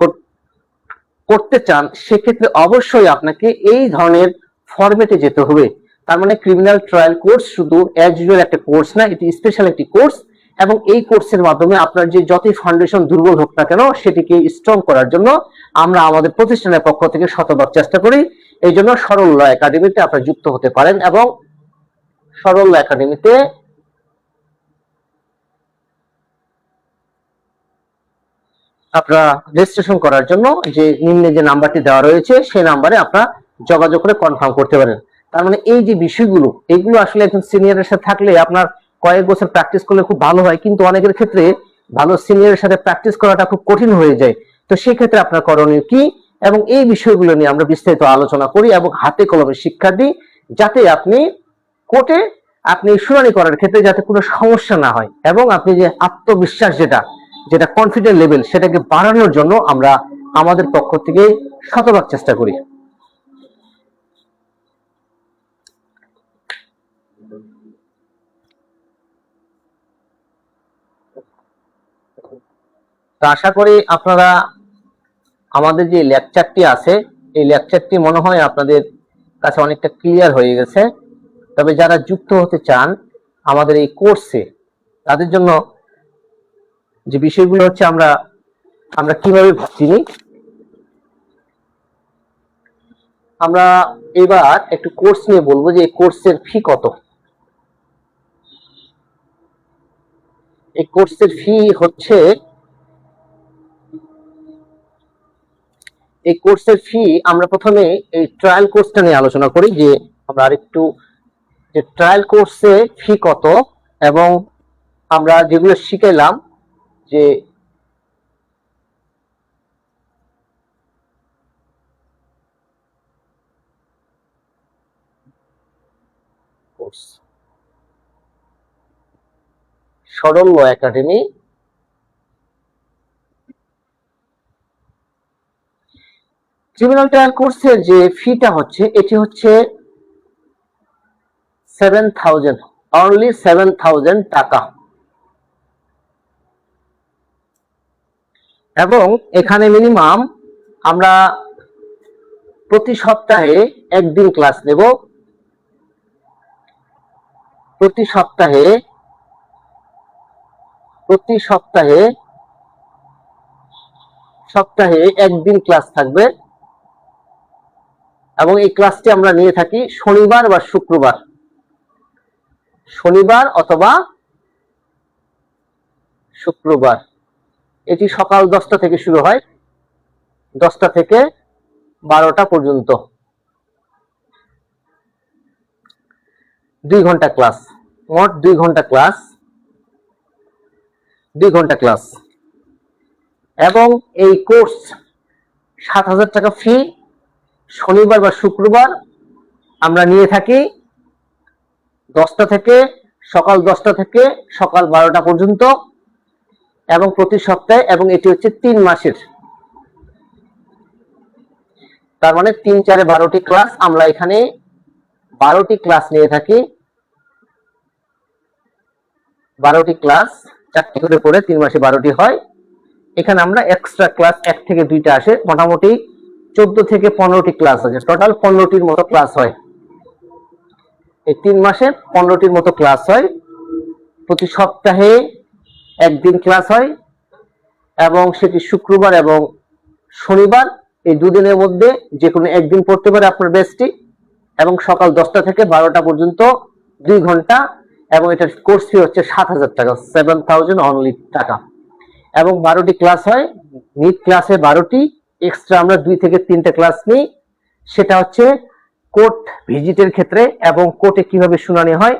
করতে চান সেক্ষেত্রে অবশ্যই আপনাকে এই ধরনের ফরম্যাটে যেতে হবে। তার মানে ক্রিমিনাল ট্রায়াল কোর্স শুধু অ্যাজ ইউজুয়াল একটা কোর্স না, এটি স্পেশাল একটি কোর্স, এবং এই কোর্সের মাধ্যমে আপনার যে যতই ফাউন্ডেশন দুর্বল হোক না কেন সেটিকে স্ট্রং করার জন্য আমরা আমাদের প্রতিষ্ঠানের পক্ষ থেকে শতভাগ চেষ্টা করি। এই জন্য সরল ল একাডেমিতে আপনারা যুক্ত হতে পারেন, এবং সরল ল একাডেমিতে আপনারা রেজিস্ট্রেশন করার জন্য যে নিম্নে যে নাম্বারটি দেওয়া রয়েছে সেই নাম্বারে আপনারা যোগাযোগ করে কনফার্ম করতে পারেন। তার মানে এই যে বিষয়গুলো, এগুলো আসলে একজন সিনিয়রের সাথে থাকলে আপনার কয়েক বছর প্র্যাকটিস করলে খুব ভালো হয়, কিন্তু অনেকের ক্ষেত্রে ভালো সিনিয়রের সাথে প্র্যাকটিস করাটা খুব কঠিন হয়ে যায়। তো সেই ক্ষেত্রে আপনার করণীয় কি, এবং এই বিষয়গুলো নিয়ে আমরা বিস্তারিত আলোচনা করি এবং হাতে কলমে শিক্ষা দিই, যাতে আপনি কোর্টে আপনি শুনানি করার ক্ষেত্রে যাতে কোনো সমস্যা না হয় এবং আপনি যে আত্মবিশ্বাস যেটা যেটা কনফিডেন্ট লেভেল সেটাকে বাড়ানোর জন্য আমরা আমাদের পক্ষ থেকে শতভাগ চেষ্টা করি। তো আশা করি আপনারা আমাদের যে লেকচারটি আছে এই লেকচারটি মনে হয় আপনাদের কাছে অনেকটা ক্লিয়ার হয়ে গেছে। তবে যারা যুক্ত হতে চান আমাদের এই কোর্সে তাদের জন্য যে বিষয়গুলো হচ্ছে আমরা কিভাবে চিনি, আমরা এবার একটু কোর্স নিয়ে বলবো যে এই কোর্সের ফি কত। এই কোর্সের ফি হচ্ছে, এই কোর্সের ফি আমরা প্রথমে এই ট্রায়াল কোর্সটা নিয়ে আলোচনা করি যে আমরা আরেকটু যে ট্রায়াল কোর্সে ফি কত এবং আমরা যেগুলো শিখাইলাম যে কোর্স সরল ল একাডেমি ক্রিমিনাল ট্রায়াল কোর্সের যে ফিটা হচ্ছে এটি হচ্ছে 7,000, অনলি 7,000 টাকা। এবং এখানে মিনিমাম আমরা প্রতি সপ্তাহে একদিন ক্লাস নেব, প্রতি সপ্তাহে একদিন ক্লাস থাকবে এবং এই ক্লাসটি আমরা নিয়ে থাকি শনিবার বা শুক্রবার, শনিবার অথবা শুক্রবার। এটি সকাল 10টা থেকে শুরু হয়, 10টা থেকে 12টা পর্যন্ত 2 ঘন্টা ক্লাস, মোট 2 ঘন্টা ক্লাস, 2 ঘন্টা ক্লাস। এবং এই কোর্স 7,000 টাকা ফি। শনিবার বা শুক্রবার আমরা নিয়ে থাকি 10টা থেকে সকাল 10টা থেকে সকাল 12টা পর্যন্ত এবং প্রতি সপ্তাহে, এবং এটি হচ্ছে 3 মাসের, তার মানে 3 4 12টি ক্লাস। আমরা এখানে 12টি ক্লাস নিয়ে থাকি, 12টি ক্লাস 4টি করে পড়ে 3 মাসে 12টি হয়। এখানে আমরা এক্সট্রা ক্লাস 1 থেকে 2টা আসে, মোটামুটি 14 থেকে 15টি ক্লাস আছে, টোটাল 15টির মতো ক্লাস হয়। এই 3 মাসে 15টির মতো ক্লাস হয়, প্রতি সপ্তাহে একদিন ক্লাস হয় এবং সেটি শুক্রবার এবং শনিবার। এই দুদিনের মধ্যে যে কোনো একদিন পড়তে পারে আপনার ব্যাচটি, এবং সকাল 10টা থেকে 12টা পর্যন্ত 2 ঘন্টা। এবং এটার কোর্স ফি হচ্ছে 7,000 টাকা, 7,000 অনলি টাকা। এবং 12টি ক্লাস হয়, নিট ক্লাসে 12টি, এক্সট্রা আমরা 2 থেকে 3টে ক্লাস নিই। সেটা হচ্ছে কোর্ট ভিজিটের ক্ষেত্রে এবং কোর্টে কিভাবে শুনানি হয়।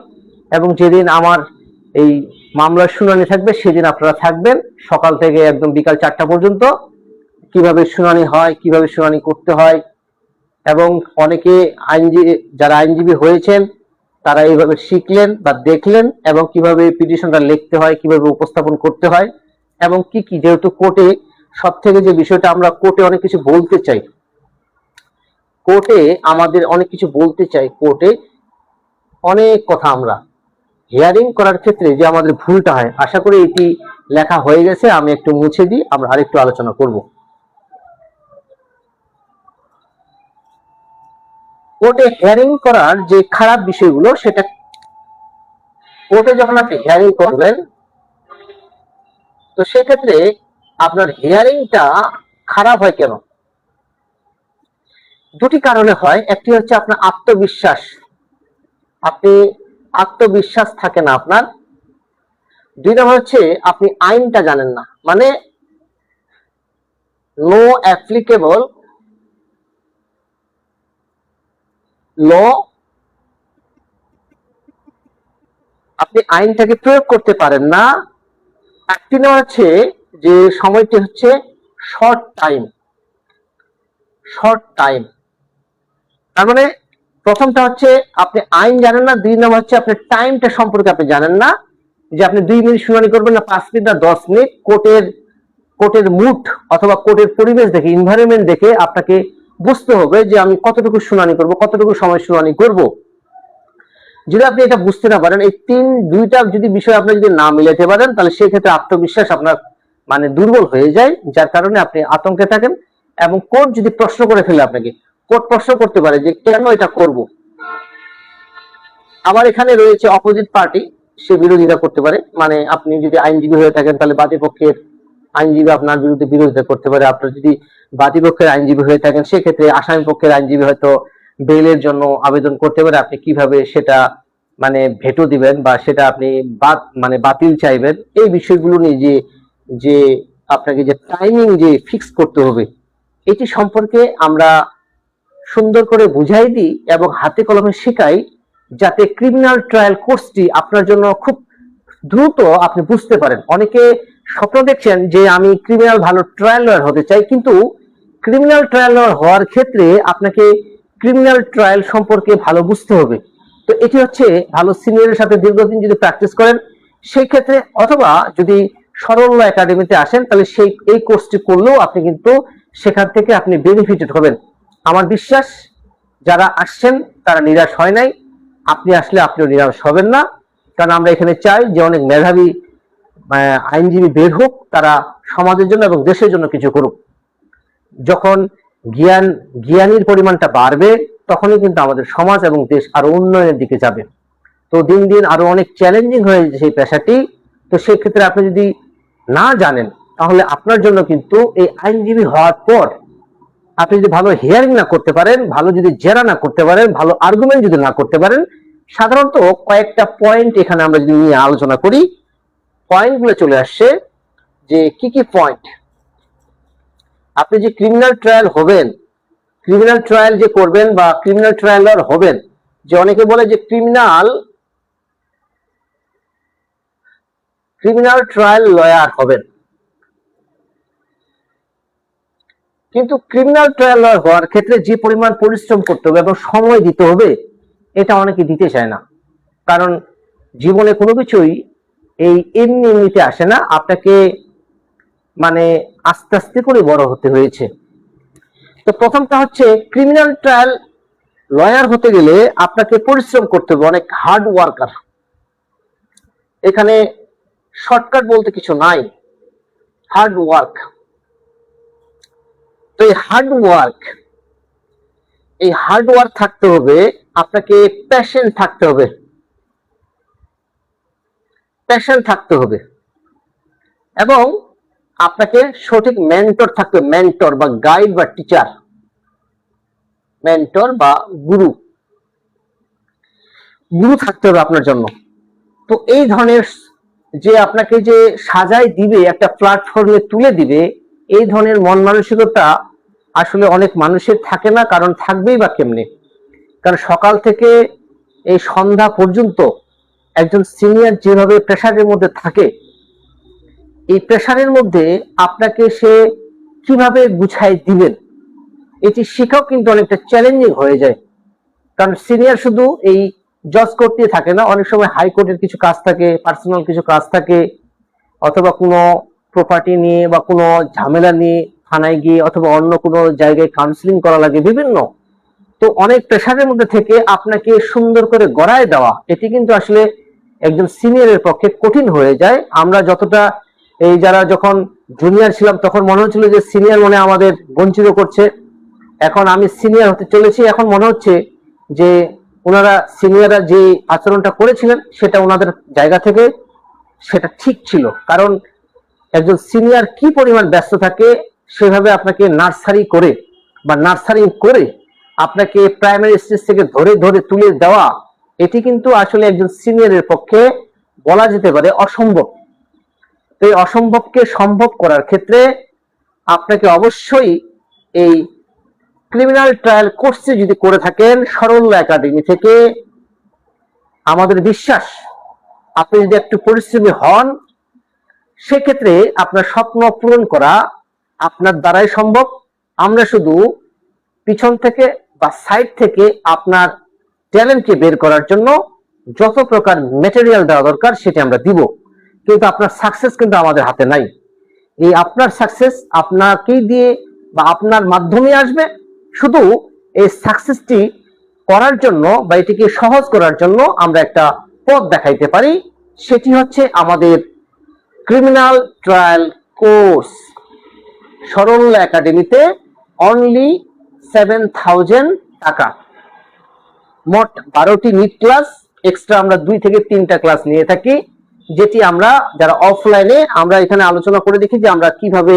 এবং যেদিন আমার এই মামলার শুনানি থাকবে সেদিন আপনারা থাকবেন সকাল থেকে একদম বিকাল 4টা পর্যন্ত, কিভাবে শুনানি হয়, কিভাবে শুনানি করতে হয়। এবং অনেকে যারা আইনজীবী হয়েছেন তারা এইভাবে শিখলেন বা দেখলেন, এবং কিভাবে পিটিশনটা লিখতে হয়, কিভাবে উপস্থাপন করতে হয়, এবং কি কি, যেহেতু কোর্টে সব থেকে যে বিষয়টা, আমরা কোর্টে অনেক কিছু বলতে চাই, কোর্টে আমাদের অনেক কিছু বলতে চাই, কোর্টে অনেক কথা আমরা হিয়ারিং করার ক্ষেত্রে যে আমাদের ভুলটা হয়, আশা করি এটি লেখা হয়ে গেছে, আমি একটু মুছে দিই, আমরা আরেকটু আলোচনা করব। কোর্টে হিয়ারিং করার যে খারাপ বিষয়গুলো, সেটা কোর্টে যখন আপনি হিয়ারিং করবেন তো সেক্ষেত্রে আপনার হিয়ারিংটা খারাপ হয় কেন? দুটি কারণে হয়। একটি হচ্ছে আপনার আত্মবিশ্বাস, আপনি আত্মবিশ্বাস থাকে না আপনার। 2 নম্বর হচ্ছে আপনি আইনটা জানেন না, মানে নো অ্যাপ্লিকেবল ল, আপনি আইনটাকে প্রয়োগ করতে পারেন না। 3 নম্বর হচ্ছে যে সময়টি হচ্ছে শর্ট টাইম, তার মানে প্রথমটা হচ্ছে আপনি আইন জানেন না, 2 নম্বর হচ্ছে আপনি টাইমটা সম্পর্কে আপনি জানেন না, যে আপনি 2 মিনিট শুনানি করবেন না 5 মিনিট না 10 মিনিট। কোর্টের মুড অথবা কোর্টের পরিবেশ দেখে, এনভায়রনমেন্ট দেখে আপনাকে বুঝতে হবে যে আমি কতটুকু শুনানি করব, কতটুকু সময় শুনানি করব। যদি আপনি এটা বুঝতে না পারেন, এই দুইটা যদি বিষয় আপনি যদি না মিলাতে পারেন, তাহলে সেই ক্ষেত্রে আত্মবিশ্বাস আপনার মানে দুর্বল হয়ে যায়, যার কারণে আপনি আতঙ্কে থাকেন। এবং কোর্ট যদি প্রশ্ন করে ফেলে আপনাকে, কোর্ট প্রশ্ন করতে পারে যে কেন এটা করব। আবার এখানে রয়েছে অপোজিট পার্টি, সে বিরোধিতা করতে পারে। মানে আপনি যদি আইনজীবী হয়ে থাকেন, তাহলে বাদীপক্ষের আইনজীবী আপনার বিরুদ্ধে বিরোধিতা করতে পারে। আপনার যদি বাদীপক্ষের আইনজীবী হয়ে থাকেন, সেক্ষেত্রে আসামি পক্ষের আইনজীবী হয়তো বেইলের জন্য আবেদন করতে পারে। আপনি কিভাবে সেটা মানে ভেটো দিবেন বা সেটা আপনি বাতিল চাইবেন, এই বিষয়গুলো নিয়ে যে আপনাকে যে টাইমিং যে ফিক্স করতে হবে, এটি সম্পর্কে আমরা সুন্দর করে বুঝাই দিই এবং হাতে কলমে শেখাই, যাতে ক্রিমিনাল ট্রায়াল কোর্সটি আপনার জন্য খুব দ্রুত আপনি বুঝতে পারেন। অনেকে স্বপ্ন দেখছেন যে আমি ক্রিমিনাল ভালো ট্রায়াল লয়ার হতে চাই, কিন্তু ক্রিমিনাল ট্রায়াল লয়ার হওয়ার ক্ষেত্রে আপনাকে ক্রিমিনাল ট্রায়াল সম্পর্কে ভালো বুঝতে হবে। তো এটি হচ্ছে ভালো সিনিয়রের সাথে দীর্ঘদিন যদি প্র্যাকটিস করেন সেই ক্ষেত্রে, অথবা যদি সরল ল একাডেমিতে আসেন, তাহলে এই কোর্সটি করলেও আপনি কিন্তু সেখান থেকে আপনি বেনিফিটেড হবেন। আমার বিশ্বাস যারা আসছেন তারা নিরাশ হয় নাই, আপনি আসলে আপনিও নিরাশ হবেন না। কারণ আমরা এখানে চাই যে অনেক মেধাবী আইনজীবী বের হোক, তারা সমাজের জন্য এবং দেশের জন্য কিছু করুক। যখন জ্ঞানীর পরিমাণটা বাড়বে, তখনই কিন্তু আমাদের সমাজ এবং দেশ আরো উন্নয়নের দিকে যাবে। তো দিন দিন আরো অনেক চ্যালেঞ্জিং হয়ে যাচ্ছে সেই পেশাটি। তো সেই ক্ষেত্রে আপনি যদি না জানেন, তাহলে আপনার জন্য কিন্তু এই আইনজীবী হওয়ার পর আপনি যদি ভালো হিয়ারিং না করতে পারেন, ভালো যদি জেরা না করতে পারেন, ভালো আর্গুমেন্ট যদি না করতে পারেন, সাধারণত কয়েকটা পয়েন্ট এখানে আমরা যদি নিয়ে আলোচনা করি, পয়েন্টগুলো চলে আসছে যে কি কি পয়েন্ট। আপনি যে ক্রিমিনাল ট্রায়াল হবেন, ক্রিমিনাল ট্রায়াল যে করবেন বা ক্রিমিনাল ট্রায়ালার হবেন, যে অনেকে বলে যে ক্রিমিনাল ট্রায়াল লয়ার হবেন, কিন্তু ক্রিমিনাল ট্রায়াল লয়ার হওয়ার ক্ষেত্রে যে পরিমাণ পরিশ্রম করতে হবে এবং সময় দিতে হবে, এটা অনেকে দিতে চায় না। কারণ জীবনে কোনো কিছুই এই এমনি এমনিতে আসে না, আপনাকে মানে আস্তে আস্তে করে বড় হতে হয়েছে। তো প্রথমটা হচ্ছে ক্রিমিনাল ট্রায়াল লয়ার হতে গেলে আপনাকে পরিশ্রম করতে হবে, অনেক হার্ড ওয়ার্কার। এখানে শর্টকাট বলতে কিছু নাই, হার্ড ওয়ার্ক। তো এই হার্ড ওয়ার্ক থাকতে হবে, আপনাকে প্যাশন থাকতে হবে এবং আপনাকে সঠিক মেন্টর থাকতে হবে, মেন্টর বা গাইড বা টিচার, মেন্টর বা গুরু থাকতে হবে আপনার জন্য। তো এই ধরনের যে আপনাকে যে সাজায় দিবে, একটা প্ল্যাটফর্মে তুলে দিবে, এই ধরনের মন মানসিকতা আসলে অনেক মানুষের থাকে না। কারণ থাকবেই বা কেমনে? কারণ সকাল থেকে এই সন্ধ্যা পর্যন্ত একজন সিনিয়র যেভাবে প্রেসারের মধ্যে থাকে, এই প্রেসারের মধ্যে আপনাকে সে কিভাবে গুছাই দিবেন, এটি শেখাও কিন্তু অনেকটা চ্যালেঞ্জিং হয়ে যায়। কারণ সিনিয়র শুধু এই জজ করতে থাকে না, অনেক সময় হাইকোর্টের কিছু কাজ থাকে, পার্সোনাল কিছু কাজ থাকে, অথবা কোনো প্রপার্টি নিয়ে বা কোনো ঝামেলা নিয়ে থানায় গিয়ে অথবা অন্য কোনো জায়গায় কাউন্সিলিং করা লাগে বিভিন্ন। তো অনেক প্রেশারের মধ্যে থেকে আপনাকে সুন্দর করে গড়ায় দেওয়া, এটি কিন্তু আসলে একজন সিনিয়রের পক্ষে কঠিন হয়ে যায়। আমরা যতটা এই যারা যখন জুনিয়র ছিলাম, তখন মনে হচ্ছিল যে সিনিয়র মনে আমাদের বঞ্চিত করছে। এখন আমি সিনিয়র হতে চলেছি, এখন মনে হচ্ছে যে ওনারা সিনিয়ররা যে আচরণটা করেছিলেন সেটা ওনাদের জায়গা থেকে সেটা ঠিক ছিল। কারণ একজন সিনিয়র কি পরিমাণ ব্যস্ত থাকে, সেভাবে আপনাকে নার্সারিং করে আপনাকে প্রাইমারি স্টেজ থেকে ধরে ধরে তুলে দেওয়া, এটি কিন্তু আসলে একজন সিনিয়রের পক্ষে বলা যেতে পারে অসম্ভব। তো এই অসম্ভবকে সম্ভব করার ক্ষেত্রে আপনাকে অবশ্যই এই ক্রিমিনাল ট্রায়াল কোর্সে যদি করে থাকেন সরল একাডেমি থেকে, আমাদের বিশ্বাস আপনি যদি একটু পরিশ্রমী হন, সেক্ষেত্রে আপনার স্বপ্ন পূরণ করা আপনার দ্বারাই সম্ভব। আমরা শুধু পিছন থেকে বা সাইড থেকে আপনার ট্যালেন্টকে বের করার জন্য যত প্রকার ম্যাটেরিয়াল দেওয়া দরকার সেটি আমরা দিব, কিন্তু আপনার সাকসেস কিন্তু আমাদের হাতে নাই। এই আপনার সাকসেস আপনাকেই দিয়ে বা আপনার মাধ্যমে আসবে। শুধু এই সাকসেসটি করার জন্য বা এটিকে সহজ করার জন্য আমরা একটা পথ দেখাইতে পারি, সেটি হচ্ছে আমাদের ক্রিমিনাল ট্রায়াল কোর্স। সরল একাডেমিতে অনলি 7,000 টাকা, মোট 12টি নিট ক্লাস, এক্সট্রা আমরা 2 থেকে 3টা ক্লাস নিয়ে থাকি, যেটি আমরা যারা অফলাইনে আমরা এখানে আলোচনা করে দেখি যে আমরা কিভাবে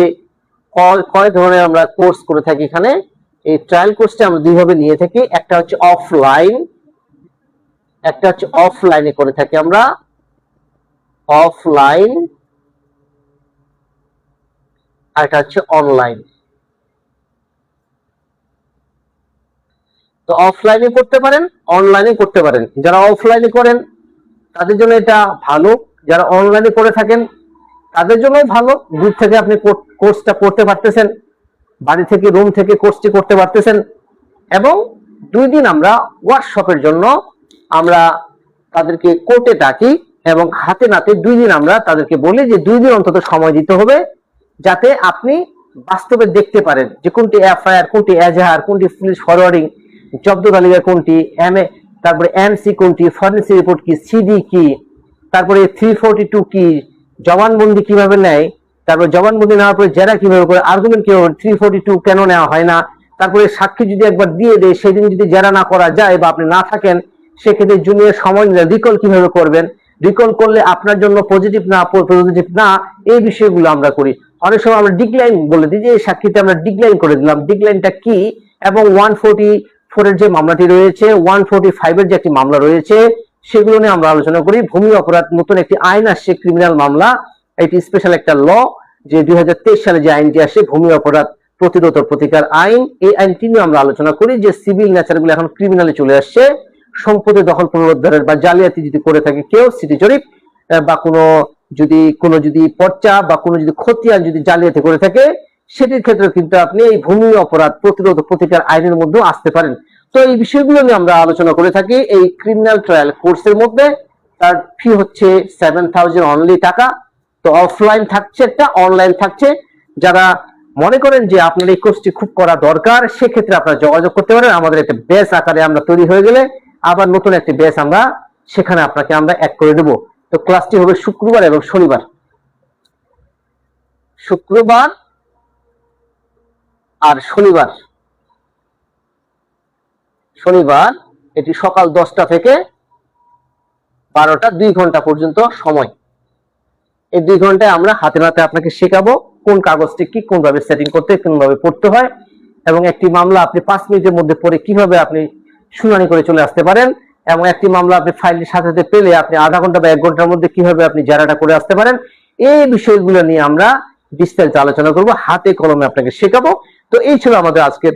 কয় ধরনের আমরা কোর্স করে থাকি। এখানে এই ট্রায়াল কোর্সটা আমরা দুইভাবে নিয়ে থাকি, একটা হচ্ছে অফলাইন, একটা হচ্ছে অফলাইনে করে থাকি আমরা অফলাইন, আর এটা হচ্ছে অনলাইন। তো অফলাইনে করতে পারেন, অনলাইনে করতে পারেন। যারা অফলাইনে করেন তাদের জন্য এটা ভালো, যারা অনলাইনে করে থাকেন তাদের জন্য ভালো। দূর থেকে আপনি কোর্সটা করতে পারতেছেন, বাড়ি থেকে রুম থেকে কোর্সটি করতে পারতেছেন। এবং 2 দিন আমরা ওয়ার্কশপের জন্য আমরা তাদেরকে কোর্টে ডাকি এবং হাতে নাতে 2 দিন আমরা তাদেরকে বলি যে 2 দিন অন্তত সময় দিতে হবে, যাতে আপনি বাস্তবে দেখতে পারেন যে কোনটি এফআইআর, কোনটি এজাহার, কোনটি পুলিশ ফরওয়ার্ডিং, জব্দ তালিকা কোনটি, এমএ, তারপরে এমসি কোনটি, ফরেন্সিক রিপোর্ট কি, সিডি কি, তারপরে 342 কি, জবানবন্দি কিভাবে নেয়, তারপর জবানবন্দি নেওয়ার পরে জেরা কিভাবে করে, আর্গুমেন্ট কিভাবে, 342 কেন নেওয়া হয় না, তারপরে সাক্ষী যদি একবার দিয়ে দেয় সেদিন যদি জেরা না করা যায় বা আপনি না থাকেন সেক্ষেত্রে জুনিয়র সময় নিলে রিকল কিভাবে করবেন, রিকল করলে আপনার জন্য পজিটিভ না পজিটিভ না, এই বিষয়গুলো আমরা করি। অনেক সময় আমরা ডিক্লাইন বলে দিই যে এই সাক্ষীতে আমরা ডিক্লাইন করে দিলাম, ডিক্লাইনটা কি, এবং 144 এর যে মামলাটি রয়েছে, 145 এর যে একটি মামলা রয়েছে, সেগুলো নিয়ে আমরা আলোচনা করি। ভূমি অপরাধ নতুন একটি আইন আসছে, ক্রিমিনাল মামলা, এটি স্পেশাল একটা ল, যে 2023 সালে যে আইনটি আসে ভূমি অপরাধ প্রতিরোধ ও প্রতিকার আইন, এই আইনটি নিয়ে আমরা আলোচনা করি। যে সিভিল নেচার গুলো এখন ক্রিমিনালে চলে আসছে, সম্পত্তি দখল পুনরুদ্ধারের বা জালিয়াতি যদি করে থাকে কেউ, সিটি জরিপ বা কোনো যদি পর্চা বা কোনো যদি খতিয়ান যদি জালিয়াতি করে থাকে, সেটির ক্ষেত্রে কিন্তু আপনি এই ভূমি অপরাধ প্রতিরোধ ও প্রতিকার আইনের মধ্যে আসতে পারেন। তো এই বিষয়গুলো নিয়ে আমরা আলোচনা করে থাকি এই ক্রিমিনাল ট্রায়াল কোর্সের মধ্যে। তার ফি হচ্ছে 7,000 অনলি টাকা। তো অফলাইন থাকছে একটা, অনলাইন থাকছে। যারা মনে করেন যে আপনার এই কোর্সটি খুব করা দরকার, সেক্ষেত্রে আপনারা যোগাযোগ করতে পারেন। আমাদের একটা ব্যাচ আকারে আমরা তৈরি হয়ে গেলে আবার নতুন একটি ব্যাচ আমরা সেখানে আপনাকে আমরা অ্যাড করে দেব। তো ক্লাসটি হবে শুক্রবার এবং শনিবার। শুক্রবার আর শনিবার, শনিবার এটি সকাল 10টা থেকে 12টা, 2 ঘন্টা পর্যন্ত সময়। এই 2 ঘন্টায় আমরা হাতে নাতে আপনাকে শেখাবো কোন কাগজটি কি, কোনভাবে সেটিং করতে, কোনভাবে পড়তে হয়, এবং একটি মামলা আপনি 5 মিনিটের মধ্যে পড়ে কিভাবে আপনি শুনানি করে চলে আসতে পারেন, এবং একটি মামলা আপনি ফাইলের সাথে সাথে পেলে আপনি আধা ঘন্টা বা 1 ঘন্টার মধ্যে কিভাবে আপনি জেরাটা করে আসতে পারেন। এই বিষয়গুলো নিয়ে আমরা বিস্তারিত আলোচনা করব, হাতে কলমে আপনাকে শেখাবো। তো এই ছিল আমাদের আজকের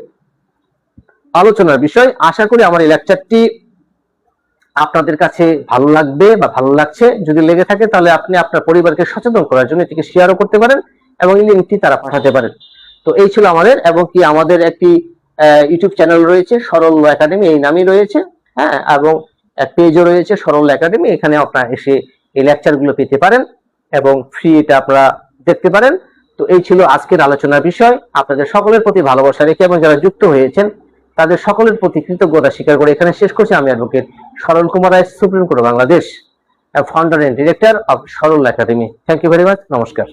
আলোচনার বিষয়। আশা করি আমার এই লেকচারটি আপনাদের কাছে ভালো লাগবে বা ভালো লাগছে। যদি লেগে থাকে তাহলে আপনি আপনার পরিবারকে সচেতন করার জন্য এটিকে শেয়ারও করতে পারেন এবং এই লিঙ্কটি তারা পাঠাতে পারেন। তো এই ছিল আমাদের, এবং কি আমাদের একটি ইউটিউব চ্যানেল রয়েছে সরল একাডেমি, এই নামই রয়েছে, হ্যাঁ, এবং পেজও রয়েছে সরল একাডেমি। এখানে আপনারা এসে এই লেকচারগুলো পেতে পারেন এবং ফ্রি এটা আপনারা দেখতে পারেন। তো এই ছিল আজকের আলোচনার বিষয়। আপনাদের সকলের প্রতি ভালোবাসা রেখে এবং যারা যুক্ত হয়েছেন তাদের সকলের প্রতি কৃতজ্ঞতা স্বীকার করে এখানে শেষ করছি। আমি advocate Saral Kumar Roy, supreme court Bangladesh, founder and director of Saral academy. Thank you very much. নমস্কার।